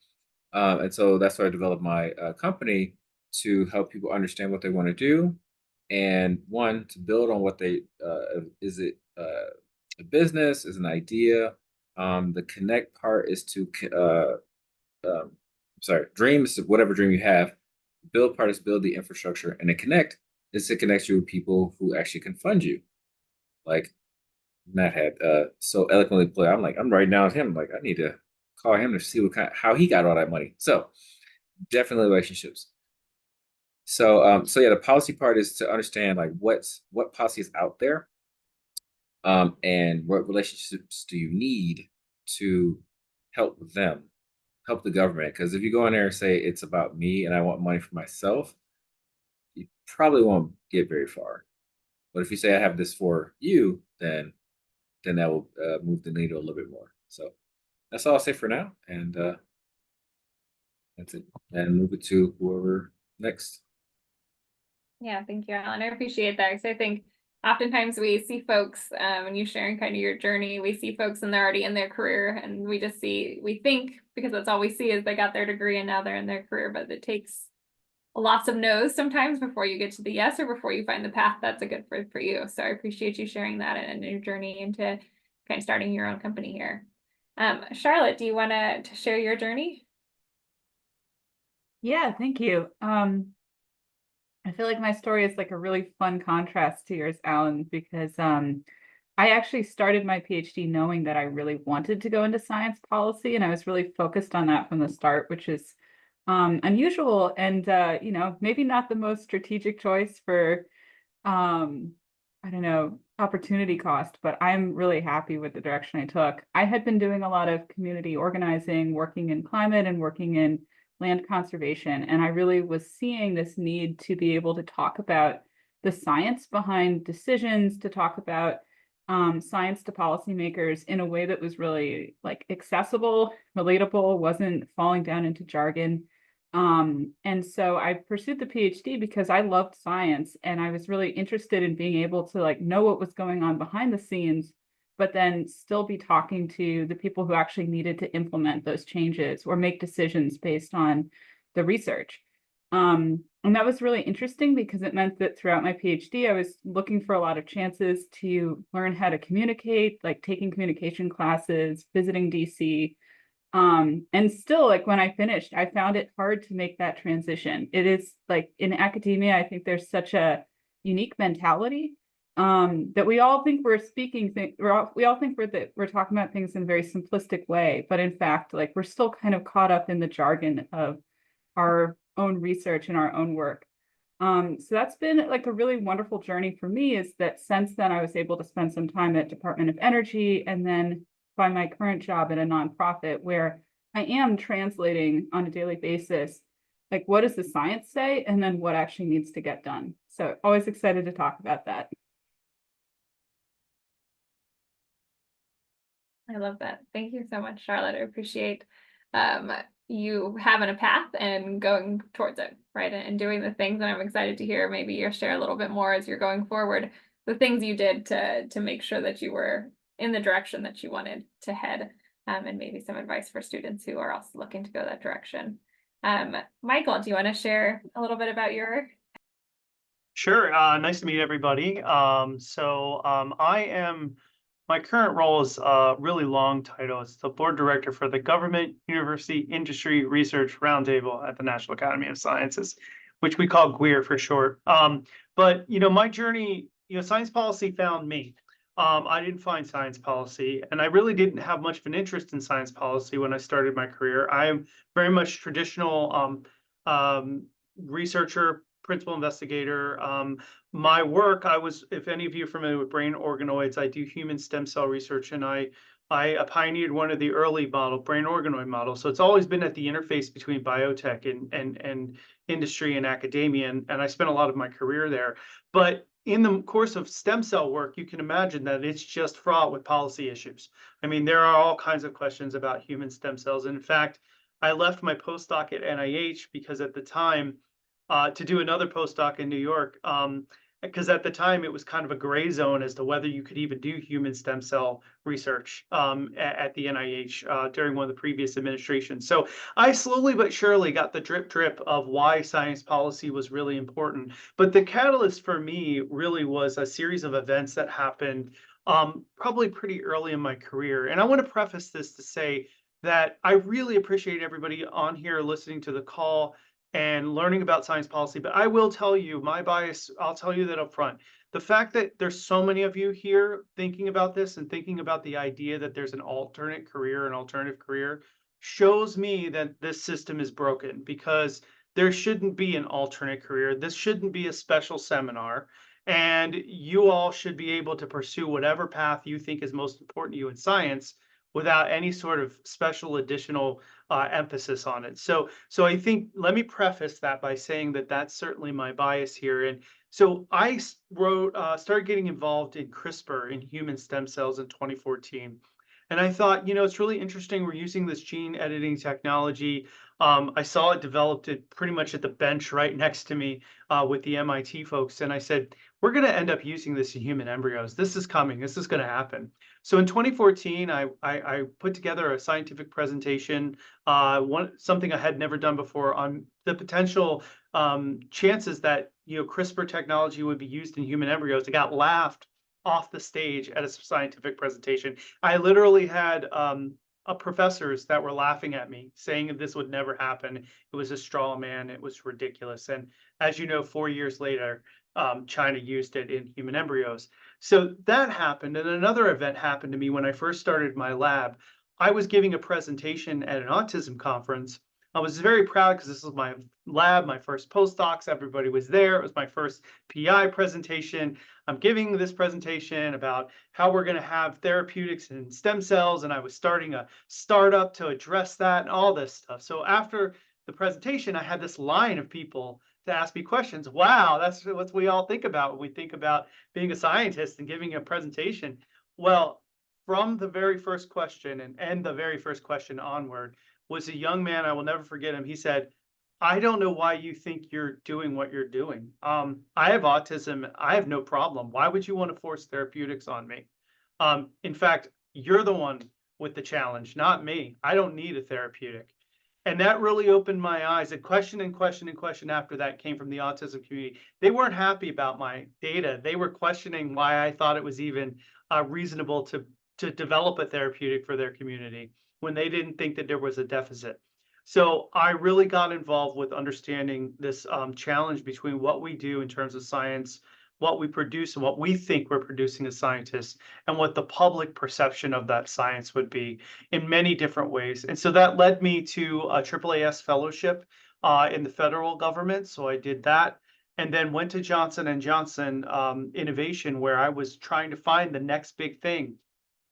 And so that's why I developed my company, to help people understand what they want to do. And one, to build on what they, is it a business, is an idea. The connect part is to, dream is whatever dream you have. Build part is build the infrastructure, and the connect is to connect you with people who actually can fund you. Like Matt had so eloquently put. I'm like, I'm writing down him. Like, I need to call him to see how he got all that money. So definitely relationships. So yeah, the policy part is to understand like what policy is out there, and what relationships do you need to help the government. Because if you go in there and say it's about me and I want money for myself, you probably won't get very far. But if you say I have this for you, then that will move the needle a little bit more. So that's all I'll say for now, and that's it. And move it to whoever next. Yeah, thank you, Alan. I appreciate that, because I think oftentimes we see folks, and you sharing kind of your journey, we see folks and they're already in their career, and we think, because that's all we see, is they got their degree and now they're in their career, but it takes lots of no's sometimes before you get to the yes, or before you find the path that's a good fit for you. So I appreciate you sharing that and your journey into kind of starting your own company here. Charlotte, do you want to share your journey? Yeah, thank you. I feel like my story is like a really fun contrast to yours, Alan, because I actually started my PhD knowing that I really wanted to go into science policy, and I was really focused on that from the start, which is unusual and maybe not the most strategic choice for I don't know, opportunity cost, but I'm really happy with the direction I took. I had been doing a lot of community organizing, working in climate and working in land conservation, and I really was seeing this need to be able to talk about the science behind decisions, to talk about science to policymakers in a way that was really like accessible, relatable, wasn't falling down into jargon. And so I pursued the PhD because I loved science, and I was really interested in being able to like know what was going on behind the scenes, but then still be talking to the people who actually needed to implement those changes or make decisions based on the research. And that was really interesting because it meant that throughout my PhD, I was looking for a lot of chances to learn how to communicate, like taking communication classes, visiting DC. And still, like when I finished, I found it hard to make that transition. It is like in academia, I think there's such a unique mentality that we all think we're speaking we all think we're talking about things in a very simplistic way, but in fact, like we're still kind of caught up in the jargon of our own research and our own work. So that's been like a really wonderful journey for me, is that since then I was able to spend some time at Department of Energy, and then by my current job at a nonprofit, where I am translating on a daily basis, like what does the science say, and then what actually needs to get done. So always excited to talk about that. I love that. Thank you so much, Charlotte. I appreciate you having a path and going towards it, right? And doing the things. And I'm excited to hear maybe you share a little bit more as you're going forward, the things you did to make sure that you were in the direction that you wanted to head, and maybe some advice for students who are also looking to go that direction. Michael, do you want to share a little bit about your? Sure. Nice to meet everybody. My current role is a really long title. It's the board director for the Government University Industry Research Roundtable at the National Academy of Sciences, which we call GWIR for short. But my journey, science policy found me. I didn't find science policy, and I really didn't have much of an interest in science policy when I started my career. I am very much traditional researcher, principal investigator. My work, if any of you are familiar with brain organoids, I do human stem cell research, and I pioneered one of the early brain organoid models. So it's always been at the interface between biotech and industry and academia, and I spent a lot of my career there. But in the course of stem cell work, you can imagine that it's just fraught with policy issues. I mean, there are all kinds of questions about human stem cells. And in fact, I left my postdoc at NIH because at the time, to do another postdoc in New York, because at the time it was kind of a gray zone as to whether you could even do human stem cell research at the NIH during one of the previous administrations. So I slowly but surely got the drip of why science policy was really important. But the catalyst for me really was a series of events that happened probably pretty early in my career. And I want to preface this to say that I really appreciate everybody on here listening to the call and learning about science policy. But I will tell you my bias, I'll tell you that up front. The fact that there's so many of you here thinking about this and thinking about the idea that there's an alternate career, an alternative career, shows me that this system is broken, because there shouldn't be an alternate career. This shouldn't be a special seminar. And you all should be able to pursue whatever path you think is most important to you in science without any sort of special additional emphasis on it. So I think, let me preface that by saying that that's certainly my bias here. And so I started getting involved in CRISPR, in human stem cells, in 2014. And I thought, it's really interesting. We're using this gene editing technology. I saw it developed pretty much at the bench right next to me with the MIT folks. And I said, we're going to end up using this in human embryos. This is coming. This is going to happen. So in 2014, I put together a scientific presentation, something I had never done before, on the potential chances that CRISPR technology would be used in human embryos. It got laughed off the stage at a scientific presentation. I literally had professors that were laughing at me, saying that this would never happen. It was a straw man. It was ridiculous. And as you know, 4 years later, China used it in human embryos. So that happened. And another event happened to me when I first started my lab. I was giving a presentation at an autism conference. I was very proud because this was my lab, my first postdocs. Everybody was there. It was my first PI presentation. I'm giving this presentation about how we're going to have therapeutics in stem cells. And I was starting a startup to address that and all this stuff. So after the presentation, I had this line of people to ask me questions. Wow, that's what we all think about when we think about being a scientist and giving a presentation. Well, from the very first question and the very first question onward was a young man. I will never forget him. He said, I don't know why you think you're doing what you're doing. I have autism. I have no problem. Why would you want to force therapeutics on me? In fact, you're the one with the challenge, not me. I don't need a therapeutic. And that really opened my eyes. And question after that came from the autism community. They weren't happy about my data. They were questioning why I thought it was even reasonable to develop a therapeutic for their community when they didn't think that there was a deficit. So I really got involved with understanding this challenge between what we do in terms of science, what we produce, and what we think we're producing as scientists, and what the public perception of that science would be in many different ways. And so that led me to a AAAS fellowship in the federal government. So I did that, and then went to Johnson & Johnson Innovation, where I was trying to find the next big thing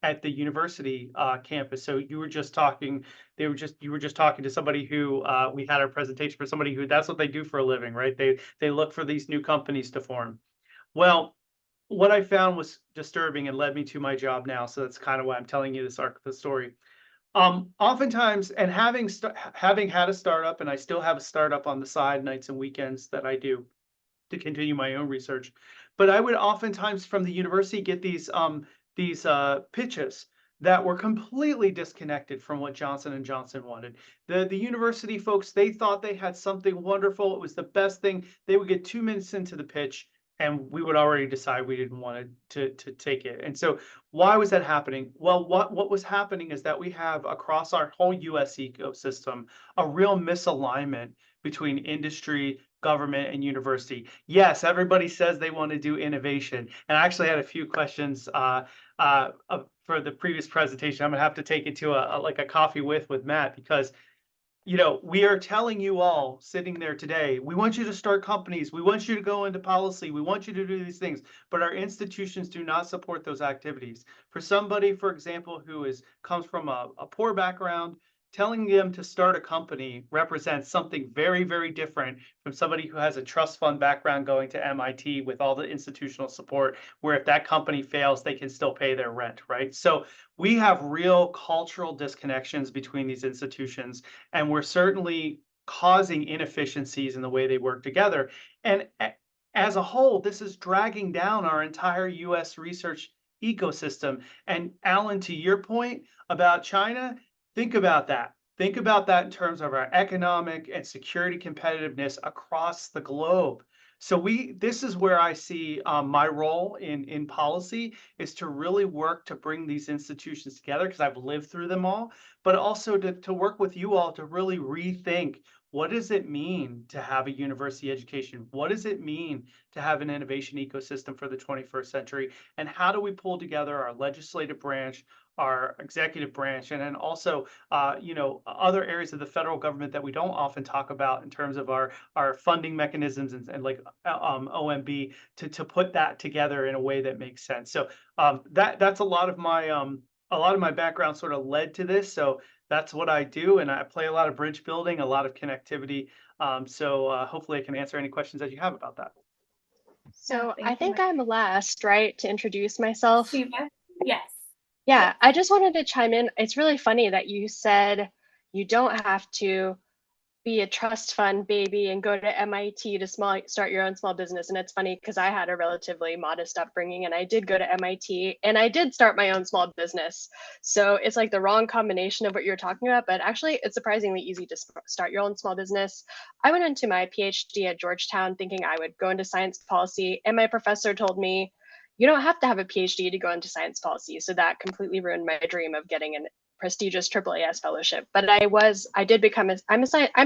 at the university campus. So you were just talking to somebody who we had our presentation for somebody who that's what they do for a living, right? They look for these new companies to form. Well, what I found was disturbing and led me to my job now. So that's kind of why I'm telling you this arc of the story. Oftentimes, and having had a startup, and I still have a startup on the side, nights and weekends that I do to continue my own research. But I would oftentimes from the university get these pitches that were completely disconnected from what Johnson & Johnson wanted. The university folks, they thought they had something wonderful. It was the best thing. They would get 2 minutes into the pitch and we would already decide we didn't want to take it. And so why was that happening? Well, what was happening is that we have across our whole US ecosystem a real misalignment between industry, government, and university. Yes, everybody says they want to do innovation. And I actually had a few questions for the previous presentation. I'm gonna have to take it to like a coffee with Matt, because we are telling you all sitting there today, we want you to start companies, we want you to go into policy, we want you to do these things, but our institutions do not support those activities. For somebody, for example, who comes from a poor background, telling them to start a company represents something very, very different from somebody who has a trust fund background going to MIT with all the institutional support, where if that company fails, they can still pay their rent, right? So we have real cultural disconnections between these institutions, and we're certainly causing inefficiencies in the way they work together. And as a whole, this is dragging down our entire US research ecosystem. And Alan, to your point about China, think about that. Think about that in terms of our economic and security competitiveness across the globe. So this is where I see my role in policy, is to really work to bring these institutions together, because I've lived through them all, but also to work with you all to really rethink, what does it mean to have a university education? What does it mean to have an innovation ecosystem for the 21st century? And how do we pull together our legislative branch, our executive branch, and then also, other areas of the federal government that we don't often talk about in terms of our funding mechanisms and like OMB, to put that together in a way that makes sense. So that's a lot of my background sort of led to this. So that's what I do, and I play a lot of bridge building, a lot of connectivity. So hopefully I can answer any questions that you have about that. So thank I you, think Matt. I'm last, right, to introduce myself. Sheeva? Yes. Yeah, I just wanted to chime in. It's really funny that you said you don't have to be a trust fund baby and go to MIT to start your own small business. And it's funny because I had a relatively modest upbringing and I did go to MIT and I did start my own small business. So it's like the wrong combination of what you're talking about, but actually it's surprisingly easy to start your own small business. I went into my PhD at Georgetown thinking I would go into science policy, and my professor told me, you don't have to have a PhD to go into science policy. So that completely ruined my dream of getting an prestigious AAAS fellowship. But I'm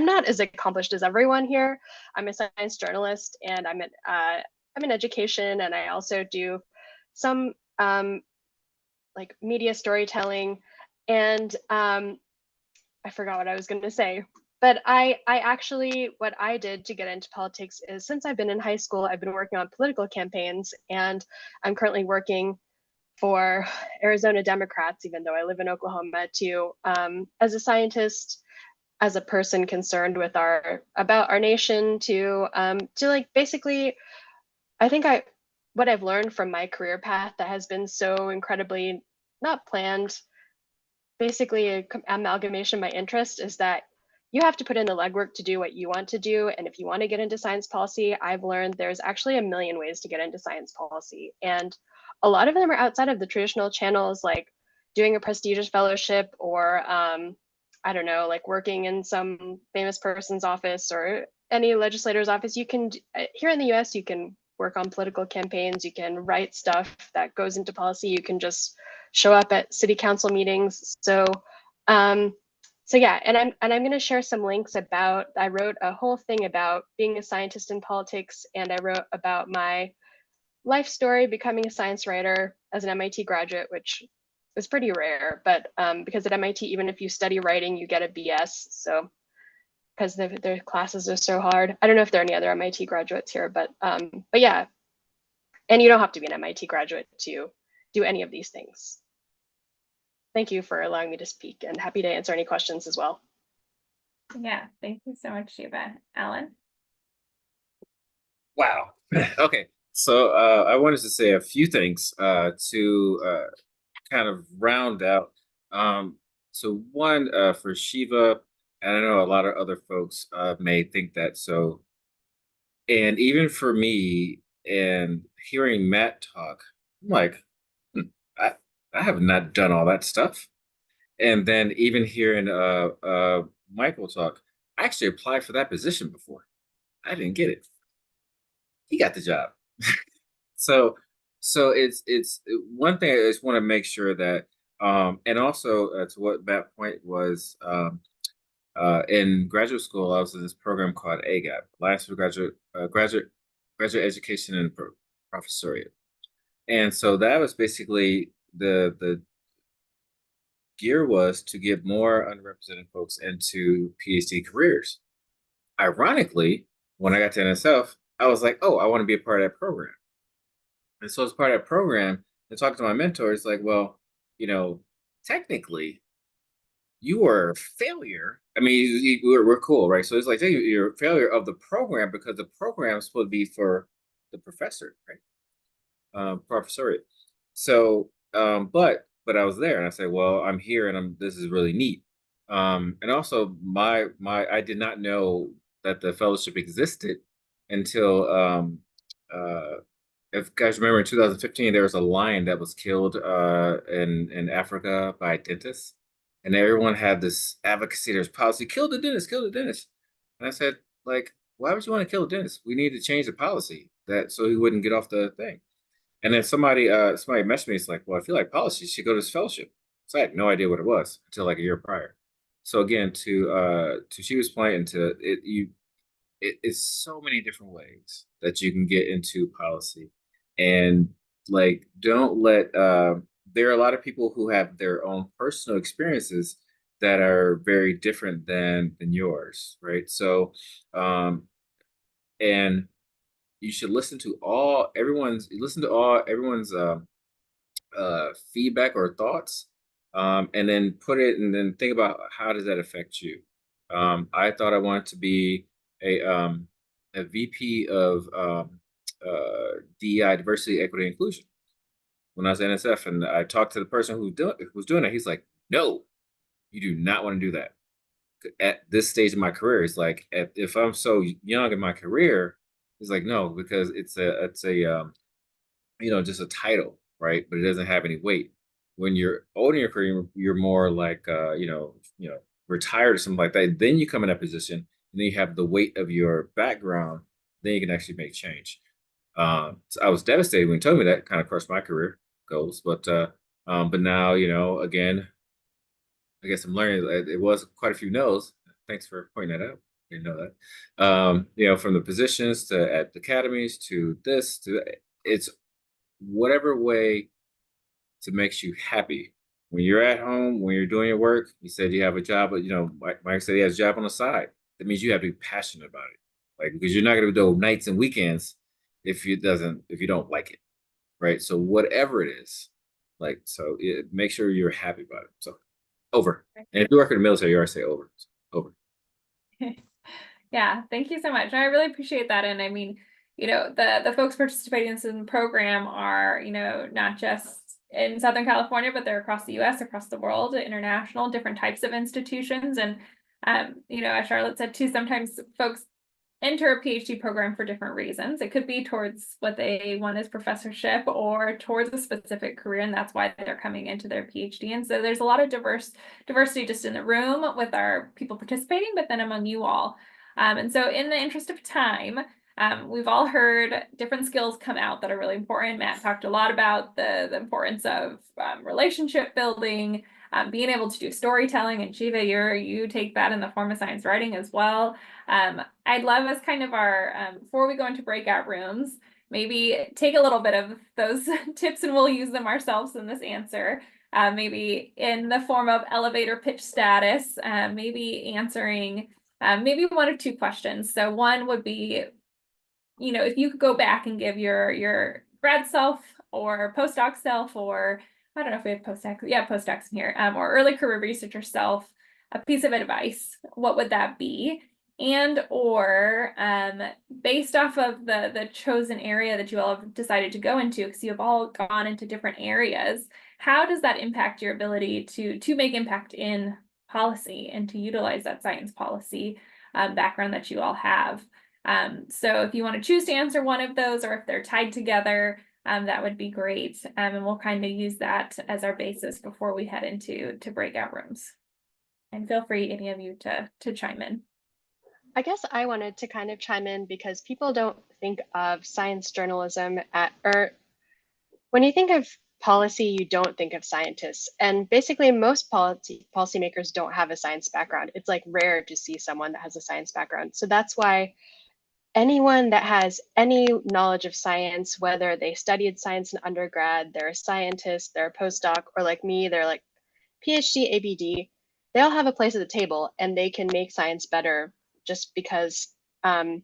not as accomplished as everyone here. I'm a science journalist, and I'm in education, and I also do some like media storytelling. And I forgot what I was going to say. But I actually, what I did to get into politics is, since I've been in high school, I've been working on political campaigns, and I'm currently working for Arizona Democrats, even though I live in Oklahoma, too, as a scientist, as a person concerned with about our nation, to like basically, I think what I've learned from my career path that has been so incredibly not planned, basically an amalgamation of my interest, is that you have to put in the legwork to do what you want to do. And if you want to get into science policy, I've learned there's actually a million ways to get into science policy. And a lot of them are outside of the traditional channels, like doing a prestigious fellowship, or I don't know, like working in some famous person's office or any legislator's office. You can, here in the US, you can work on political campaigns, you can write stuff that goes into policy, you can just show up at city council meetings. So yeah, and I'm going to share some links about, I wrote a whole thing about being a scientist in politics, and I wrote about my life story becoming a science writer as an MIT graduate, which is pretty rare, but because at MIT, even if you study writing, you get a BS. So because their classes are so hard. I don't know if there are any other MIT graduates here, but yeah, and you don't have to be an MIT graduate to do any of these things. Thank you for allowing me to speak, and happy to answer any questions as well. Yeah, thank you so much, Sheeva. Alan? Wow. Okay. So I wanted to say a few things to kind of round out. So one for Sheeva, and I know a lot of other folks may think that. So, and even for me, and hearing Matt talk, I'm like, "Hmm, I I have not done all that stuff. And then even hearing Michael talk, I actually applied for that position before. I didn't get it. He got the job. So one thing I just want to make sure that and also to what that point was in graduate school I was in this program called AGAP, Alliance for Graduate Education and Professoriate. And so that was basically the gear was to get more underrepresented folks into PhD careers. Ironically, when I got to NSF, I was like, oh, I want to be a part of that program. And so as part of that program, I talked to my mentor, it's like, well, technically, you were a failure. I mean, we're cool, right? So it's like, hey, you're a failure of the program because the program is supposed to be for the professor, right? Professoriate. So, but I was there, and I said, well, I'm here, and this is really neat. And also, I did not know that the fellowship existed until if you guys remember in 2015, there was a lion that was killed in Africa by a dentist, and everyone had this advocacy. There's policy: kill the dentist, kill the dentist. And I said, like, why would you want to kill a dentist? We need to change the policy that so he wouldn't get off the thing. And then somebody messaged me. It's like, well, I feel like policy should go to this fellowship. So I had no idea what it was until like a year prior. So again, to Sheeva's point, and to it's so many different ways that you can get into policy, and like don't let there are a lot of people who have their own personal experiences that are very different than yours, right? So and you should listen to all everyone's feedback or thoughts, and then put it and then think about how does that affect you. I thought I wanted to be a VP of DEI, diversity, equity, inclusion when I was at NSF, and I talked to the person who was doing it. He's like, "No, you do not want to do that." At this stage of my career, it's like if I'm so young in my career, it's like no, because it's a just a title, right? But it doesn't have any weight. When you're older in your career, you're more like retired or something like that. Then you come in that position, and then you have the weight of your background. Then you can actually make change. So I was devastated when he told me that. Kind of crushed my career goals, but now again, I guess I'm learning. It was quite a few no's. Thanks for pointing that out. Didn't know that. From the positions to at the academies to this to it's whatever way to makes you happy. When you're at home, when you're doing your work, you said you have a job, but Mike said he has a job on the side. That means you have to be passionate about it, like because you're not going to do nights and weekends if you don't like it, right? So whatever it is, make sure you're happy about it. So over. And if you work in the military, you always say over. So, over. Yeah, thank you so much. I really appreciate that. And I mean, the folks participating in this program are, not just in Southern California, but they're across the US, across the world, international, different types of institutions. And, as Charlotte said too, sometimes folks enter a PhD program for different reasons. It could be towards what they want as professorship or towards a specific career, and that's why they're coming into their PhD. And so there's a lot of diversity just in the room with our people participating, but then among you all. And so in the interest of time, we've all heard different skills come out that are really important. Matt talked a lot about the importance of relationship building, being able to do storytelling, and Sheeva, you take that in the form of science writing as well. I'd love as kind of our, before we go into breakout rooms, maybe take a little bit of those tips and we'll use them ourselves in this answer. Maybe in the form of elevator pitch status, maybe answering maybe one or two questions. So one would be, if you could go back and give your grad self or postdoc self, or I don't know if we have postdocs in here, or early career researcher self, a piece of advice, what would that be? and or based off of the chosen area that you all have decided to go into, because you have all gone into different areas, how does that impact your ability to make impact in policy and to utilize that science policy background that you all have? So if you want to choose to answer one of those, or if they're tied together, that would be great. And we'll kind of use that as our basis before we head into breakout rooms. And feel free, any of you, to chime in. I guess I wanted to kind of chime in because people don't think of science journalism or when you think of policy, you don't think of scientists. And basically most policymakers don't have a science background. It's like rare to see someone that has a science background. So that's why anyone that has any knowledge of science, whether they studied science in undergrad, they're a scientist, they're a postdoc, or like me, they're like PhD, ABD, they all have a place at the table and they can make science better just because I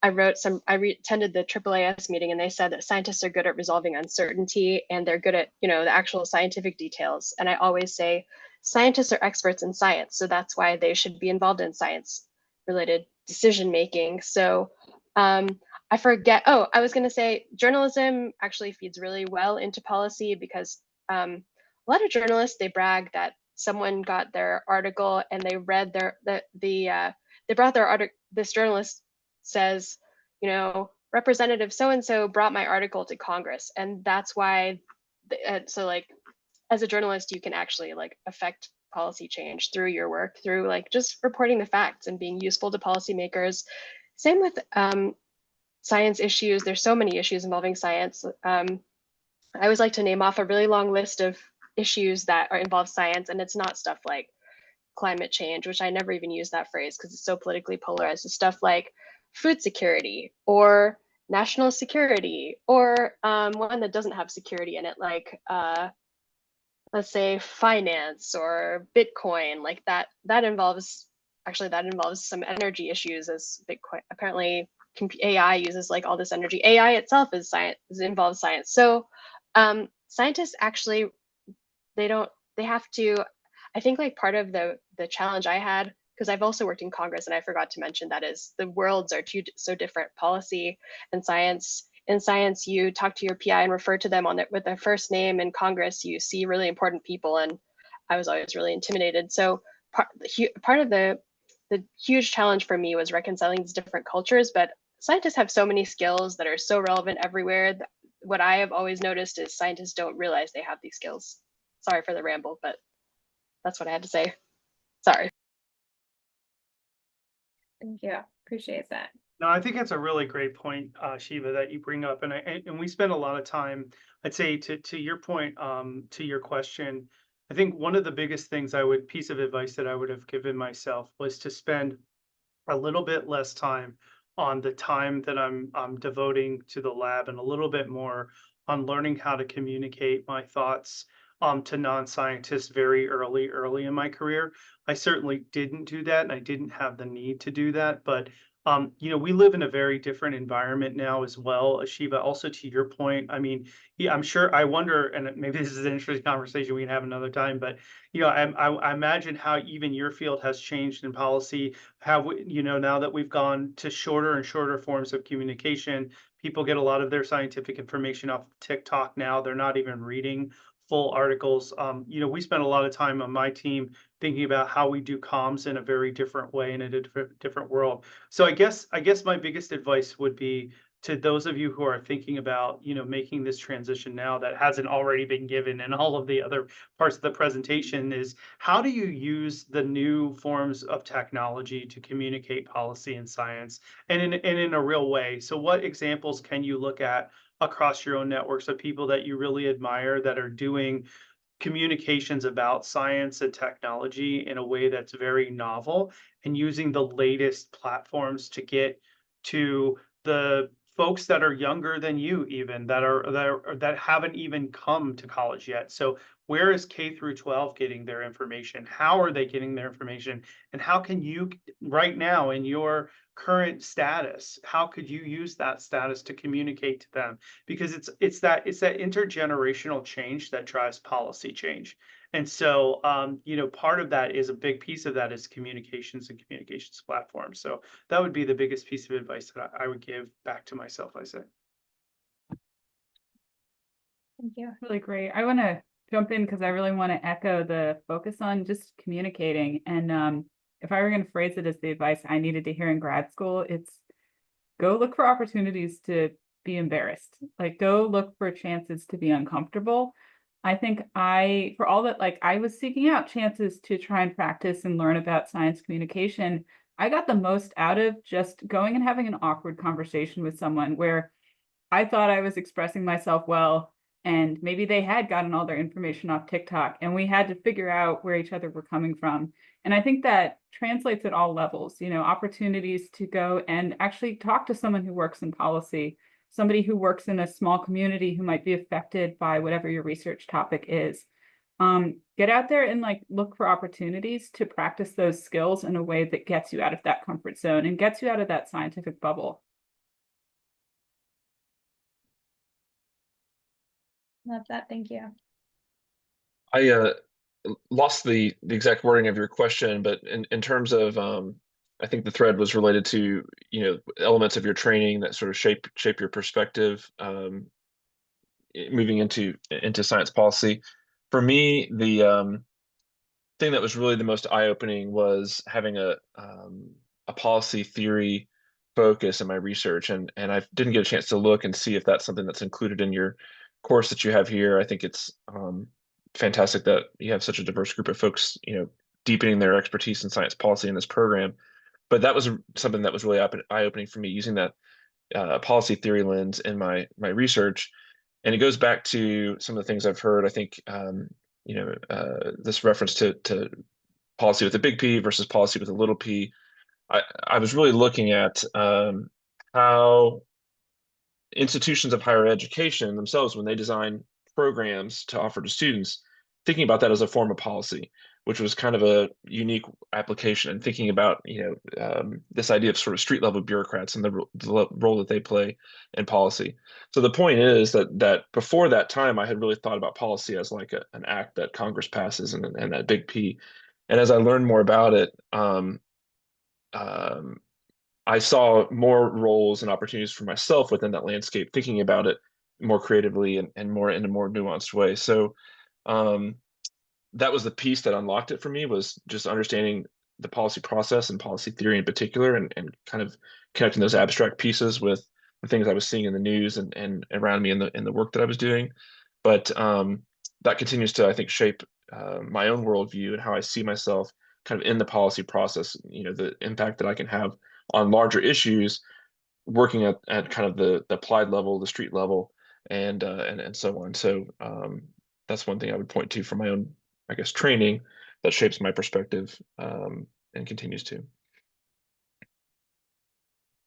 attended the AAAS meeting and they said that scientists are good at resolving uncertainty and they're good at, the actual scientific details. And I always say scientists are experts in science. So that's why they should be involved in science related decision making. So I forget, I was gonna say journalism actually feeds really well into policy because a lot of journalists, they brag that someone got their article and they read they brought their article. This journalist says, Representative so-and-so brought my article to Congress. And that's why, so like, as a journalist, you can actually like affect policy change through your work, through like just reporting the facts and being useful to policymakers. Same with science issues. There's so many issues involving science. I always like to name off a really long list of issues that involve science, and it's not stuff like climate change, which I never even use that phrase because it's so politically polarized. It's stuff like food security or national security, or one that doesn't have security in it, like let's say finance or Bitcoin, like that involves some energy issues, as Bitcoin apparently AI uses like all this energy. AI itself is science, involves science. So scientists actually, they have to, I think like part of the challenge I had, because I've also worked in Congress and I forgot to mention that, is the worlds are so different. Policy and science. In science, you talk to your PI and refer to them with their first name. In Congress, you see really important people, and I was always really intimidated. So part of the huge challenge for me was reconciling these different cultures. But scientists have so many skills that are so relevant everywhere. What I have always noticed is scientists don't realize they have these skills. Sorry for the ramble, but that's what I had to say. Sorry. Thank you. Appreciate that. No, I think that's a really great point, Sheeva, that you bring up, and we spend a lot of time. I'd say to your point, to your question, I think one of the biggest piece of advice that I would have given myself was to spend a little bit less time on the time that I'm devoting to the lab, and a little bit more on learning how to communicate my thoughts to non-scientists very early in my career. I certainly didn't do that, and I didn't have the need to do that, but we live in a very different environment now as well, Sheeva. Also, to your point, I mean, yeah, I wonder, and maybe this is an interesting conversation we can have another time, but I imagine how even your field has changed in policy. How now that we've gone to shorter and shorter forms of communication, people get a lot of their scientific information off of TikTok now. They're not even reading full articles. We spend a lot of time on my team thinking about how we do comms in a very different way in a different world. So I guess my biggest advice would be to those of you who are thinking about, making this transition now that hasn't already been given in all of the other parts of the presentation, is how do you use the new forms of technology to communicate policy and science, and in a real way? So what examples can you look at across your own networks of people that you really admire that are doing communications about science and technology in a way that's very novel, and using the latest platforms to get to the folks that are younger than you, even that haven't even come to college yet? So where is K through 12 getting their information? How are they getting their information? And how can you, right now in your current status, how could you use that status to communicate to them? Because it's that intergenerational change that drives policy change. And so, part of that is a big piece of that is communications and communications platforms. So that would be the biggest piece of advice that I would give back to myself, I say. Thank you. Really great. I want to jump in because I really want to echo the focus on just communicating. And if I were going to phrase it as the advice I needed to hear in grad school, it's go look for opportunities to be embarrassed. Like, go look for chances to be uncomfortable. I think for all that, like, I was seeking out chances to try and practice and learn about science communication. I got the most out of just going and having an awkward conversation with someone where I thought I was expressing myself well, and maybe they had gotten all their information off TikTok, and we had to figure out where each other were coming from. And I think that translates at all levels, opportunities to go and actually talk to someone who works in policy, somebody who works in a small community who might be affected by whatever your research topic is. Get out there and look for opportunities to practice those skills in a way that gets you out of that comfort zone and gets you out of that scientific bubble. Love that. Thank you. I lost the exact wording of your question, but in terms of I think the thread was related to elements of your training that sort of shape your perspective moving into science policy. For me, the thing that was really the most eye-opening was having a policy theory focus in my research, and I didn't get a chance to look and see if that's something that's included in your course that you have here. I think it's fantastic that you have such a diverse group of folks, deepening their expertise in science policy in this program. But that was something that was really eye-opening for me, using that policy theory lens in my research. And it goes back to some of the things I've heard. I think this reference to policy with a big P versus policy with a little p. I was really looking at how institutions of higher education themselves, when they design programs to offer to students, thinking about that as a form of policy, which was kind of a unique application, and thinking about this idea of sort of street level bureaucrats and the role that they play in policy. So the point is that before that time, I had really thought about policy as like an act that Congress passes and that big P. And as I learned more about it, I saw more roles and opportunities for myself within that landscape, thinking about it more creatively and more in a more nuanced way. So that was the piece that unlocked it for me, was just understanding the policy process and policy theory in particular, and kind of connecting those abstract pieces with the things I was seeing in the news and around me in the work that I was doing. But that continues to, I think, shape my own worldview and how I see myself kind of in the policy process, the impact that I can have on larger issues, working at kind of the applied level, the street level, and so on. So that's one thing I would point to from my own, I guess, training that shapes my perspective and continues to.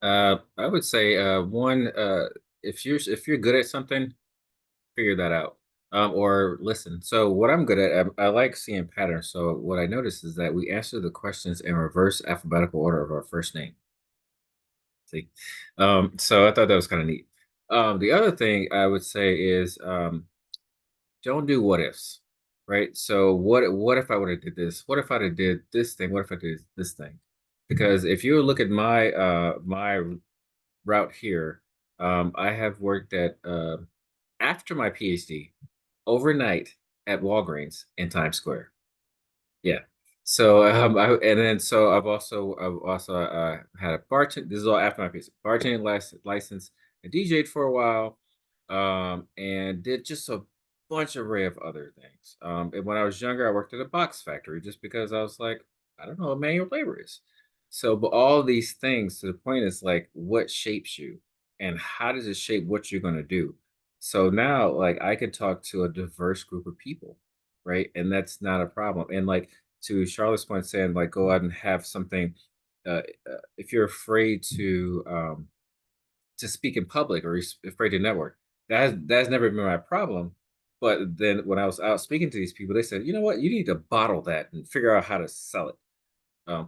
I would say one, if you're good at something, figure that out. Or listen. So what I'm good at, I like seeing patterns. So what I noticed is that we answer the questions in reverse alphabetical order of our first name. See, so I thought that was kind of neat. The other thing I would say is don't do what ifs, right? So what if I would have did this? What if I would have did this thing? What if I did this thing? Because if you look at my my route here, I have worked at after my PhD overnight at Walgreens in Times Square. Yeah. So I've also had a bartend. This is all after my PhD. Bartending license. I DJ'd for a while, and did just a bunch array of other things. And when I was younger, I worked at a box factory just because I was like, I don't know what manual labor is. So, but all these things, to the point is like, what shapes you, and how does it shape what you're going to do? So now, like, I could talk to a diverse group of people, right? And that's not a problem. And like, to Charlotte's point, saying like, go out and have something. If you're afraid to speak in public, or you're afraid to network, that's never been my problem. But then when I was out speaking to these people, they said, you know what, you need to bottle that and figure out how to sell it.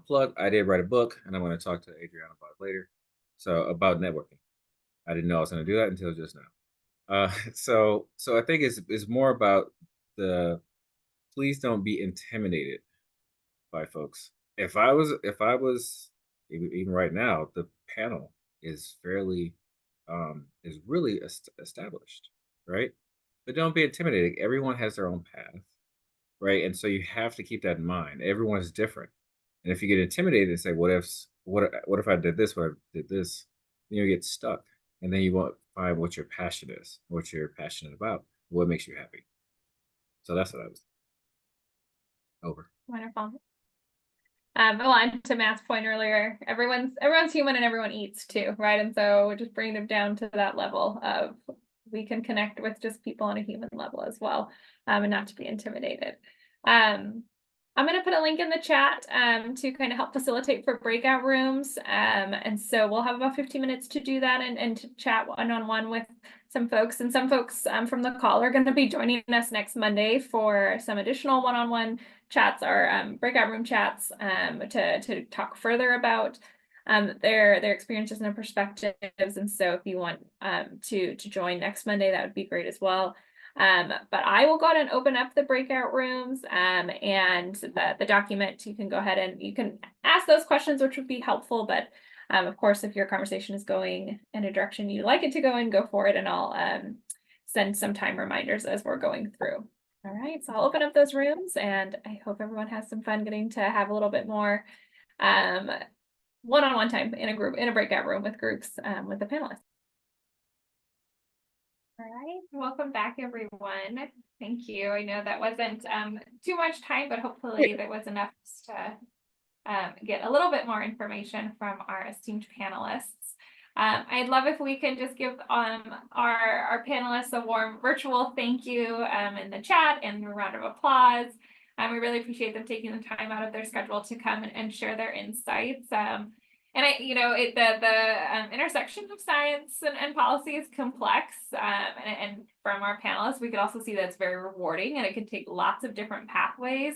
Plug, I did write a book, and I'm going to talk to Adriana about it later. So about networking, I didn't know I was going to do that until just now. So I think it's more about the please don't be intimidated by folks. If I was even right now, the panel is fairly is really established, right? But don't be intimidated. Everyone has their own path, right? And so you have to keep that in mind. Everyone is different. And if you get intimidated and say, what if I did this, what if I did this, then you get stuck. And then you won't find what your passion is, what you're passionate about, what makes you happy. So that's what I was over. Wonderful. Well, and to Matt's point earlier, everyone's human and everyone eats too, right? And so just bringing them down to that level of we can connect with just people on a human level as well, and not to be intimidated. I'm going to put a link in the chat to kind of help facilitate for breakout rooms. And so we'll have about 15 minutes to do that and to chat one-on-one with some folks. And some folks from the call are going to be joining us next Monday for some additional one-on-one chats or breakout room chats to talk further about their experiences and their perspectives. And so if you want to join next Monday, that would be great as well. But I will go ahead and open up the breakout rooms and the document. You can go ahead and you can ask those questions, which would be helpful. But of course, if your conversation is going in a direction you'd like it to go in, go for it. And I'll send some time reminders as we're going through. All right, so I'll open up those rooms and I hope everyone has some fun getting to have a little bit more one-on-one time in a breakout room with groups with the panelists. All right, welcome back, everyone. Thank you. I know that wasn't too much time, but hopefully there was enough to get a little bit more information from our esteemed panelists. I'd love if we can just give our panelists a warm virtual thank you in the chat and a round of applause. We really appreciate them taking the time out of their schedule to come and share their insights. And the intersection of science and policy is complex. And from our panelists, we could also see that it's very rewarding and it can take lots of different pathways.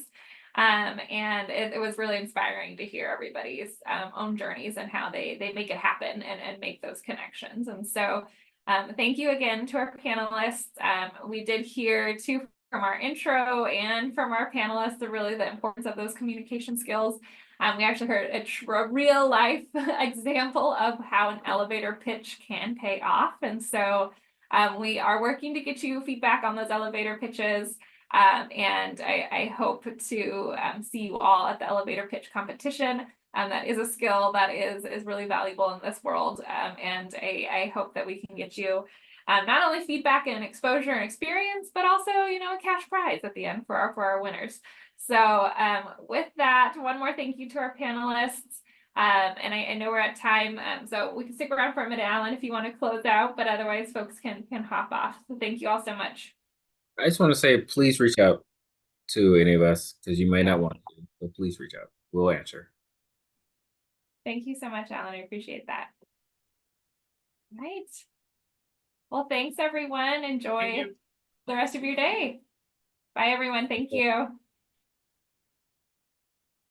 And it was really inspiring to hear everybody's own journeys and how they make it happen and make those connections. And so thank you again to our panelists. We did hear too from our intro and from our panelists the importance of those communication skills. We actually heard a real life example of how an elevator pitch can pay off. And so we are working to get you feedback on those elevator pitches. And I hope to see you all at the elevator pitch competition. That is a skill that is really valuable in this world. And I hope that we can get you not only feedback and exposure and experience, but also, a cash prize at the end for our winners. So with that, one more thank you to our panelists. And I know we're at time, so we can stick around for a minute, Alan, if you want to close out, but otherwise folks can hop off. So thank you all so much. I just want to say, please reach out to any of us because you may not want to, but please reach out. We'll answer. Thank you so much, Alan. I appreciate that. All right. Well, thanks, everyone. Enjoy the rest of your day. Bye, everyone. Thank you.